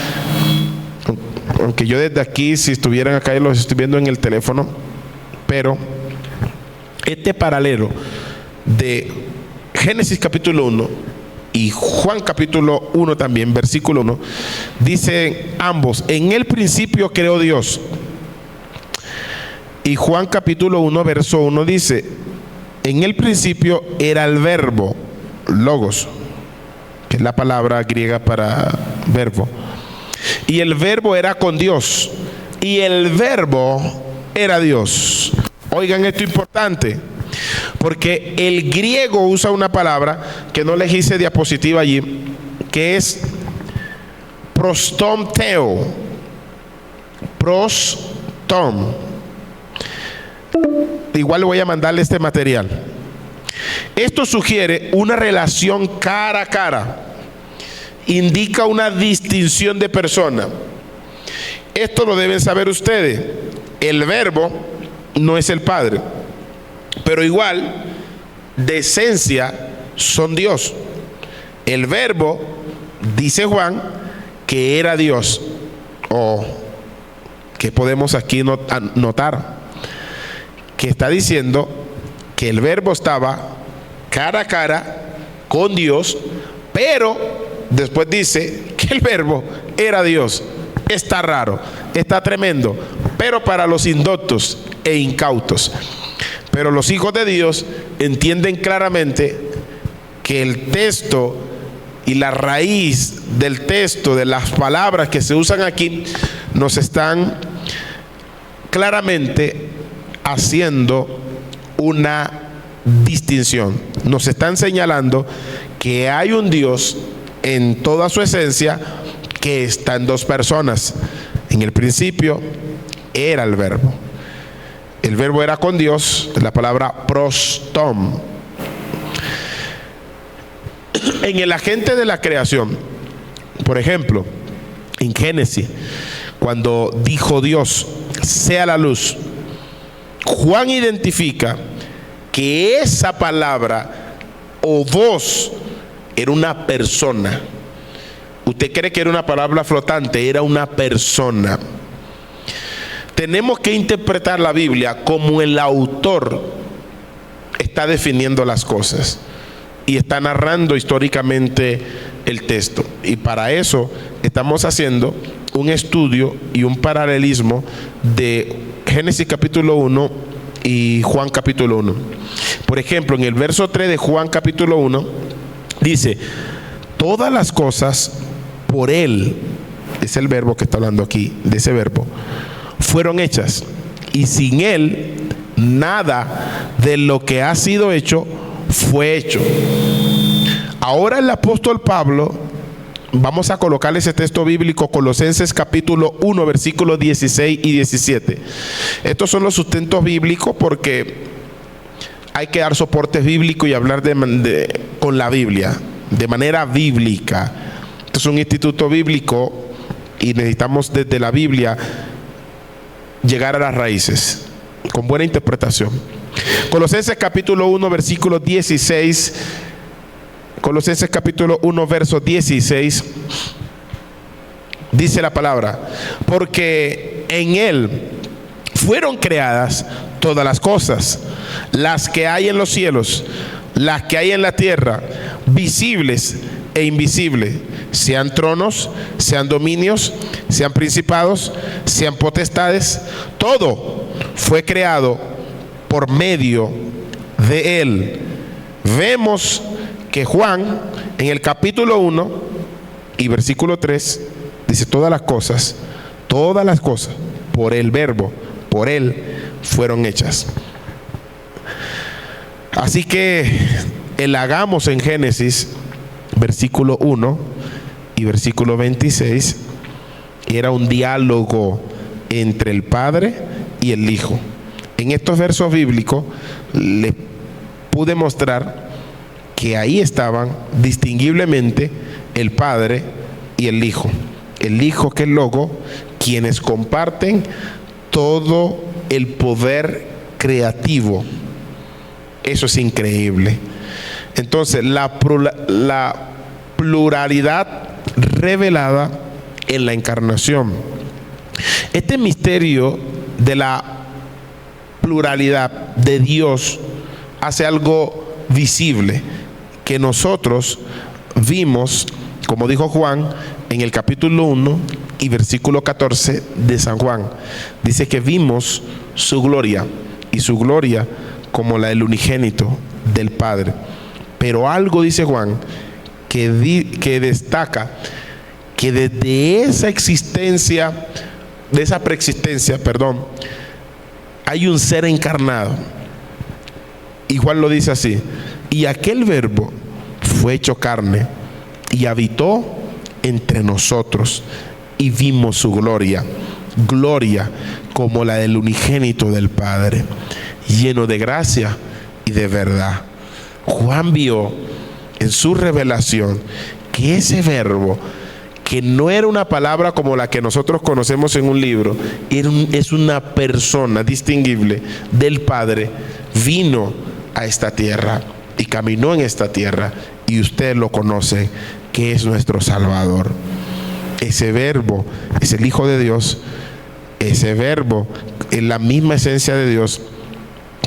Aunque yo desde aquí, si estuvieran acá, yo los estoy viendo en el teléfono. Pero este paralelo de Génesis capítulo 1 y Juan capítulo 1 también, versículo 1, dice ambos: en el principio creó Dios. Y Juan capítulo 1, verso 1 dice: en el principio era el verbo, logos, que es la palabra griega para verbo. Y el verbo era con Dios, y el verbo era Dios. Oigan esto importante, porque el griego usa una palabra que no les hice diapositiva allí, que es prostomteo. Prostom. Igual le voy a mandarle este material. Esto sugiere una relación cara a cara, indica una distinción de persona. Esto lo deben saber ustedes. El verbo no es el Padre, pero igual de esencia son Dios. El verbo, dice Juan, que era Dios. ¿Qué podemos aquí notar? Que está diciendo que el verbo estaba cara a cara con Dios, pero después dice que el verbo era Dios. Está raro, está tremendo, pero para los indoctos e incautos. Pero los hijos de Dios entienden claramente que el texto y la raíz del texto, de las palabras que se usan aquí, nos están claramente haciendo una distinción. Nos están señalando que hay un Dios en toda su esencia que está en dos personas. En el principio era el Verbo. El Verbo era con Dios, la palabra prostom. En el agente de la creación, por ejemplo, en Génesis, cuando dijo Dios, sea la luz, Juan identifica que esa palabra o voz era una persona. Usted cree que era una palabra flotante, era una persona. Tenemos que interpretar la Biblia como el autor está definiendo las cosas y está narrando históricamente el texto. Y para eso estamos haciendo un estudio y un paralelismo de Génesis capítulo 1 y Juan capítulo 1. Por ejemplo, en el verso 3 de Juan capítulo 1 dice: todas las cosas por Él, es el verbo que está hablando aquí, de ese verbo, fueron hechas, y sin Él nada de lo que ha sido hecho fue hecho. Ahora el apóstol Pablo, vamos a colocar ese texto bíblico, Colosenses capítulo 1, versículos 16 y 17. Estos son los sustentos bíblicos porque hay que dar soporte bíblico y hablar con la Biblia, de manera bíblica. Esto es un instituto bíblico y necesitamos desde la Biblia llegar a las raíces con buena interpretación. Colosenses capítulo 1 versículo 16. Colosenses capítulo 1 verso 16 dice la palabra: porque en Él fueron creadas todas las cosas, las que hay en los cielos, las que hay en la tierra, visibles e invisibles, sean tronos, sean dominios, sean principados, sean potestades. Todo fue creado por medio de Él. Vemos que Juan en el capítulo 1 y versículo 3 dice: todas las cosas por el Verbo, por Él fueron hechas. Así que el hagamos en Génesis versículo 1 y versículo 26 era un diálogo entre el Padre y el Hijo. En estos versos bíblicos les pude mostrar que ahí estaban distinguiblemente el Padre y el Hijo. El Hijo, que es el Logo, quienes comparten todo el poder creativo. Eso es increíble. Entonces, la pluralidad revelada en la encarnación. Este misterio de la pluralidad de Dios hace algo visible que nosotros vimos, como dijo Juan en el capítulo 1 y versículo 14 de San Juan. Dice que vimos su gloria, y su gloria como la del unigénito del Padre. Pero algo dice Juan que destaca que desde esa existencia, de esa preexistencia, hay un ser encarnado. Y Juan lo dice así: y aquel Verbo fue hecho carne y habitó entre nosotros, y vimos su gloria, gloria como la del unigénito del Padre, lleno de gracia y de verdad. Juan vio en su revelación que ese Verbo, que no era una palabra como la que nosotros conocemos en un libro, es una persona distinguible del Padre, vino a esta tierra y caminó en esta tierra, y usted lo conoce, que es nuestro Salvador. Ese Verbo es el Hijo de Dios. Ese Verbo es la misma esencia de Dios,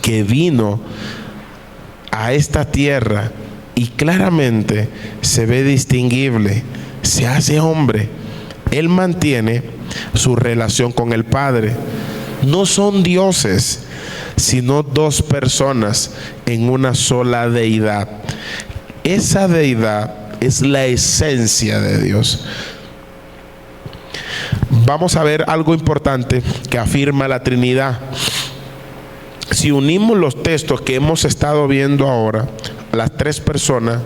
que vino a esta tierra y claramente se ve distinguible, se hace hombre. Él mantiene su relación con el Padre. No son dioses, sino dos personas en una sola deidad. Esa deidad es la esencia de Dios. Vamos a ver algo importante que afirma la Trinidad. si unimos los textos que hemos estado viendo ahora, las tres personas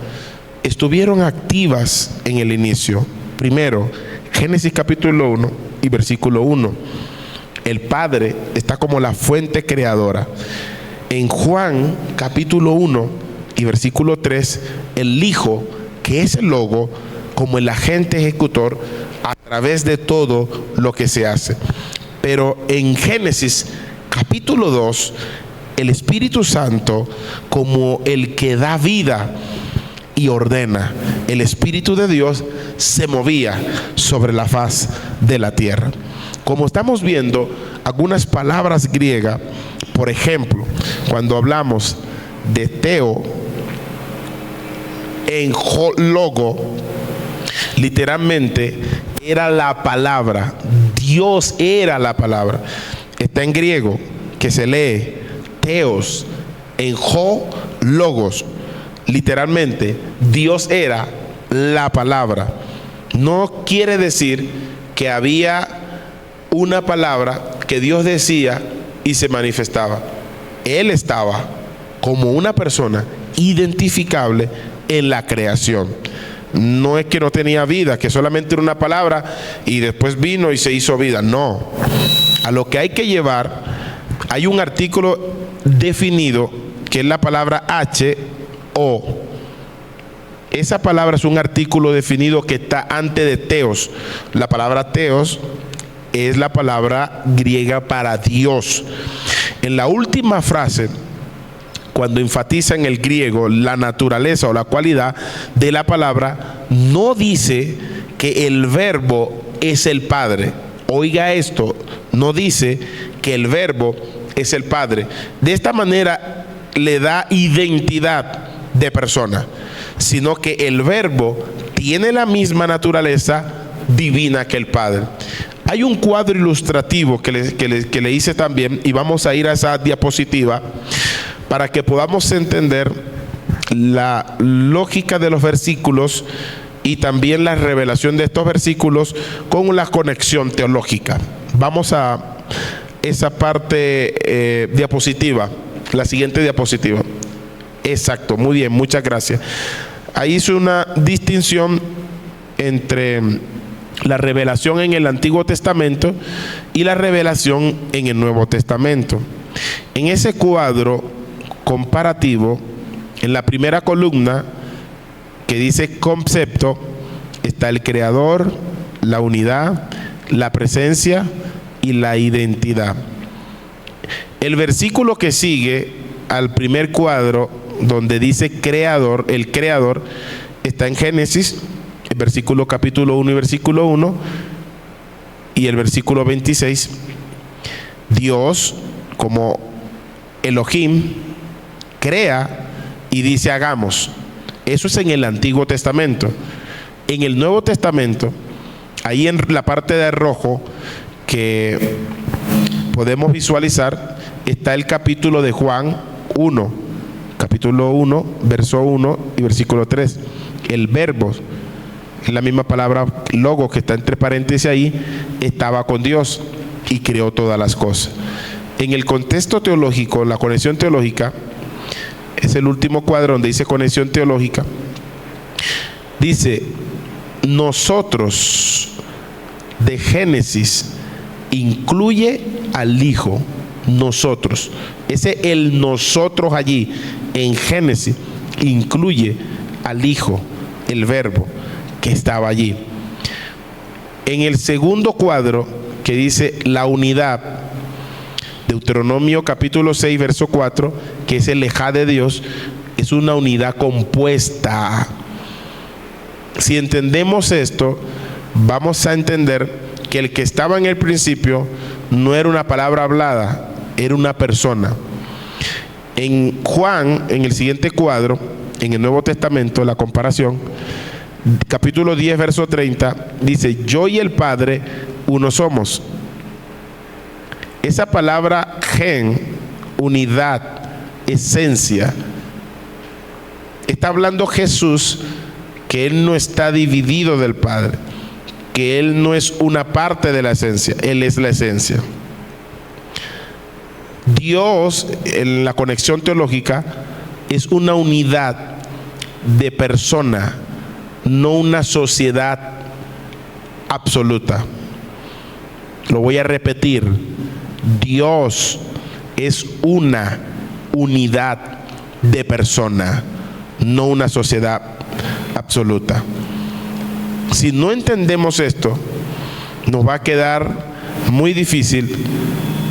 estuvieron activas en el inicio. Primero, Génesis capítulo 1 y versículo 1. El Padre está como la fuente creadora. En Juan capítulo 1 y versículo 3, el Hijo, que es el Logo, como el agente ejecutor a través de todo lo que se hace. Pero en Génesis capítulo 2, el Espíritu Santo como el que da vida y ordena. El Espíritu de Dios se movía sobre la faz de la tierra. Como estamos viendo algunas palabras griegas, por ejemplo, cuando hablamos de Teo en logo, literalmente era la palabra. Dios era la palabra. Está en griego, que se lee Theos, en logos. Literalmente, Dios era la palabra. No quiere decir que había una palabra que Dios decía y se manifestaba. Él estaba como una persona identificable en la creación. No es que no tenía vida, que solamente era una palabra y después vino y se hizo vida. No. A lo que hay que llevar, hay un artículo definido que es la palabra H-O. Esa palabra es un artículo definido que está antes de Theos. La palabra Theos es la palabra griega para Dios. En la última frase, cuando enfatiza en el griego la naturaleza o la cualidad de la palabra, no dice que el verbo es el Padre. Oiga esto, no dice que el verbo es el Padre. De esta manera le da identidad de persona, sino que el verbo tiene la misma naturaleza divina que el Padre. Hay un cuadro ilustrativo que le hice también, y vamos a ir a esa diapositiva para que podamos entender la lógica de los versículos y también la revelación de estos versículos con la conexión teológica. Vamos a esa parte diapositiva, la siguiente diapositiva. Exacto, muy bien, muchas gracias. Ahí hice una distinción entre la revelación en el Antiguo Testamento y la revelación en el Nuevo Testamento. En ese cuadro comparativo, en la primera columna que dice concepto, está el creador, la unidad, la presencia y la identidad. El versículo que sigue al primer cuadro, donde dice creador, el creador, está en Génesis, el versículo capítulo 1 y versículo 1, y el versículo 26. Dios, como Elohim, crea y dice hagamos. Eso es en el Antiguo Testamento. En el Nuevo Testamento, ahí en la parte de rojo que podemos visualizar, está el capítulo de Juan 1, capítulo 1, verso 1 y versículo 3. El verbo, es la misma palabra logo que está entre paréntesis ahí, estaba con Dios y creó todas las cosas. En el contexto teológico, la conexión teológica, es el último cuadro donde dice conexión teológica. Dice, nosotros, de Génesis, incluye al Hijo, nosotros. Ese el nosotros allí, en Génesis, incluye al Hijo, el verbo que estaba allí. En el segundo cuadro, que dice la unidad, Deuteronomio capítulo 6, verso 4, que es el Ejá de Dios, es una unidad compuesta. Si entendemos esto, vamos a entender que el que estaba en el principio no era una palabra hablada, era una persona. En Juan, en el siguiente cuadro, en el Nuevo Testamento, la comparación, capítulo 10, verso 30, dice, yo y el Padre uno somos. Esa palabra gen, unidad, esencia, está hablando Jesús que Él no está dividido del Padre, que Él no es una parte de la esencia, Él es la esencia. Dios, en la conexión teológica, es una unidad de persona, no una sociedad absoluta. Lo voy a repetir. Dios es una unidad de persona, no una sociedad absoluta. Si no entendemos esto, nos va a quedar muy difícil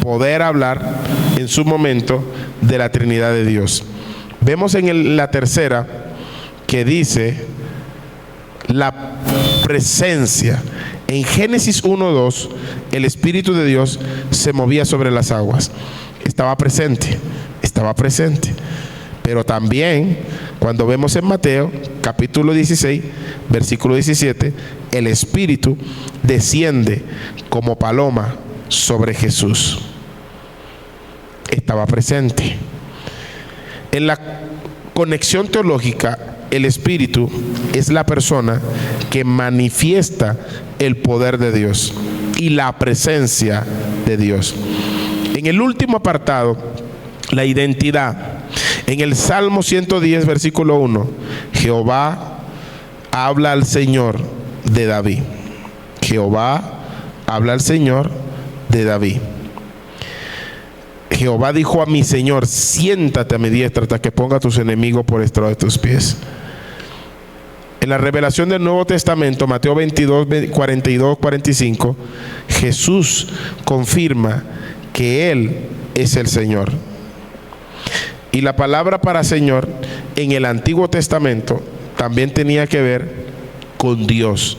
poder hablar en su momento de la Trinidad de Dios. Vemos en la tercera que dice la presencia. En Génesis 1:2, el Espíritu de Dios se movía sobre las aguas. Estaba presente. Pero también, cuando vemos en Mateo, capítulo 16, versículo 17, el Espíritu desciende como paloma sobre Jesús. Estaba presente. En la conexión teológica, el Espíritu es la persona que manifiesta el poder de Dios y la presencia de Dios. En el último apartado, la identidad. En el Salmo 110, versículo 1, Jehová habla al Señor de David. Jehová habla al Señor de David. Jehová dijo a mi Señor: siéntate a mi diestra hasta que ponga a tus enemigos por estrado de tus pies. En la revelación del Nuevo Testamento, Mateo 22, 42, 45, Jesús confirma que Él es el Señor. Y la palabra para Señor en el Antiguo Testamento también tenía que ver con Dios.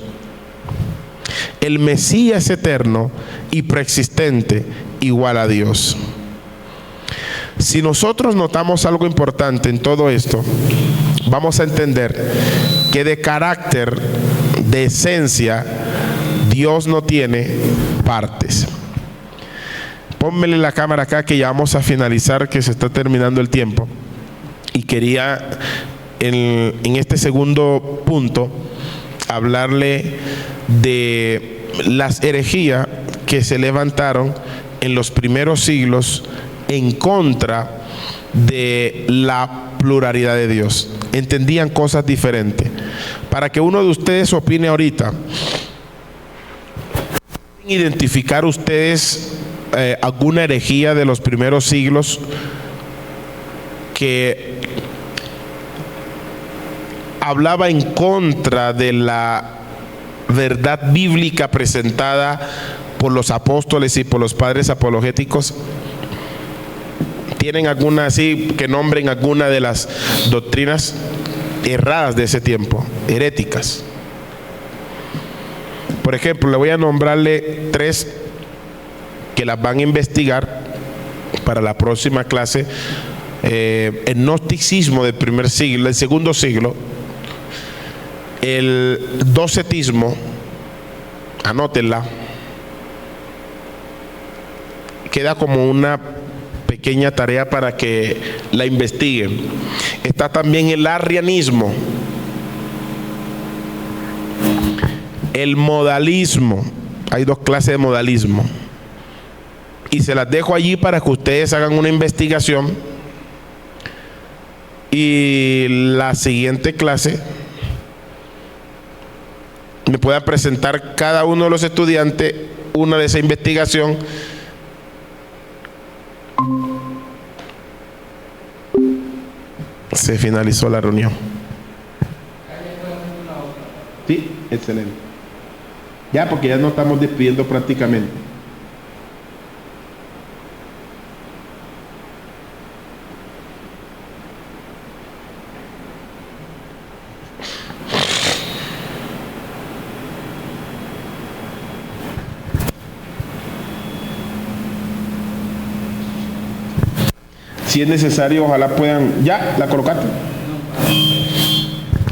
El Mesías eterno y preexistente igual a Dios. Si nosotros notamos algo importante en todo esto, vamos a entender que de carácter, de esencia, Dios no tiene partes. Pónmele la cámara acá que ya vamos a finalizar, que se está terminando el tiempo. Y quería en este segundo punto hablarle de las herejías que se levantaron en los primeros siglos en contra de la pluralidad de Dios. Entendían cosas diferentes. Para que uno de ustedes opine ahorita, ¿identificar ustedes alguna herejía de los primeros siglos que hablaba en contra de la verdad bíblica presentada por los apóstoles y por los padres apologéticos? ¿Tienen alguna así que nombren alguna de las doctrinas erradas de ese tiempo, heréticas? Por ejemplo, le voy a nombrarle 3 que las van a investigar para la próxima clase. El gnosticismo del primer siglo, del segundo siglo, el docetismo, anótenla, queda como una pequeña tarea para que la investiguen. Está también el arrianismo, el modalismo. Hay 2 clases de modalismo y se las dejo allí para que ustedes hagan una investigación y la siguiente clase me pueda presentar cada uno de los estudiantes una de esa investigación. Se finalizó la reunión. Sí, excelente. Ya, porque ya nos estamos despidiendo prácticamente. Si es necesario, ojalá puedan. ¿Ya? ¿La colocaste?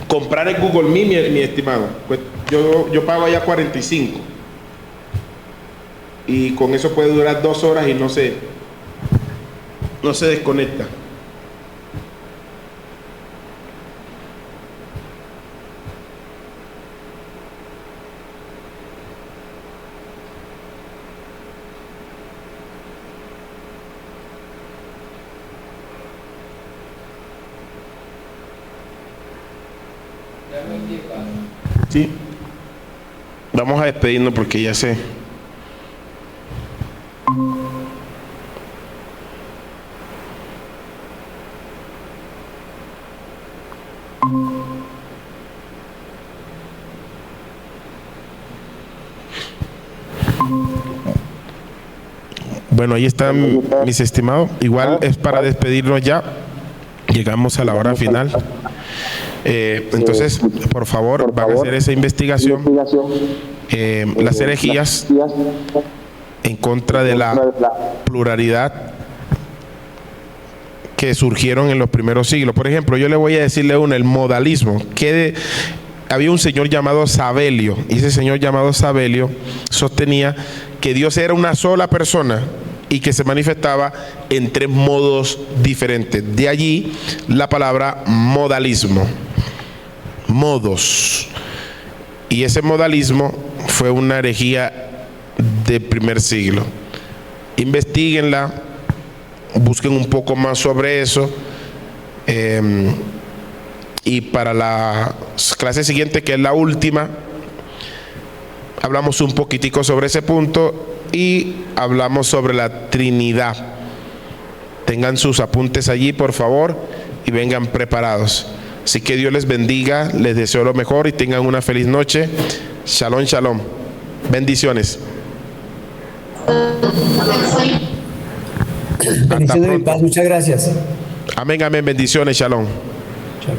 Comprar en Google Me, mi estimado. Pues yo pago allá 45. Y con eso puede durar 2 horas y no se desconecta. Sí. Vamos a despedirnos porque ya sé. Bueno, ahí están mis estimados. Igual es para despedirnos ya. Llegamos a la hora final. Entonces, por favor, van a hacer esa investigación. Las herejías en contra de la pluralidad que surgieron en los primeros siglos. Por ejemplo, yo le voy a decirle el modalismo. Había un señor llamado Sabelio, y ese señor llamado Sabelio sostenía que Dios era una sola persona y que se manifestaba en 3 modos diferentes. De allí la palabra modalismo. Modos. Y ese modalismo fue una herejía del primer siglo. Investíguenla, busquen un poco más sobre eso. Y para la clase siguiente, que es la última, hablamos un poquitico sobre ese punto y hablamos sobre la Trinidad. Tengan sus apuntes allí, por favor, y vengan preparados. Así que Dios les bendiga, les deseo lo mejor y tengan una feliz noche. Shalom, shalom. Bendiciones. Bendiciones y paz, muchas gracias. Amén, amén. Bendiciones, shalom. Chao.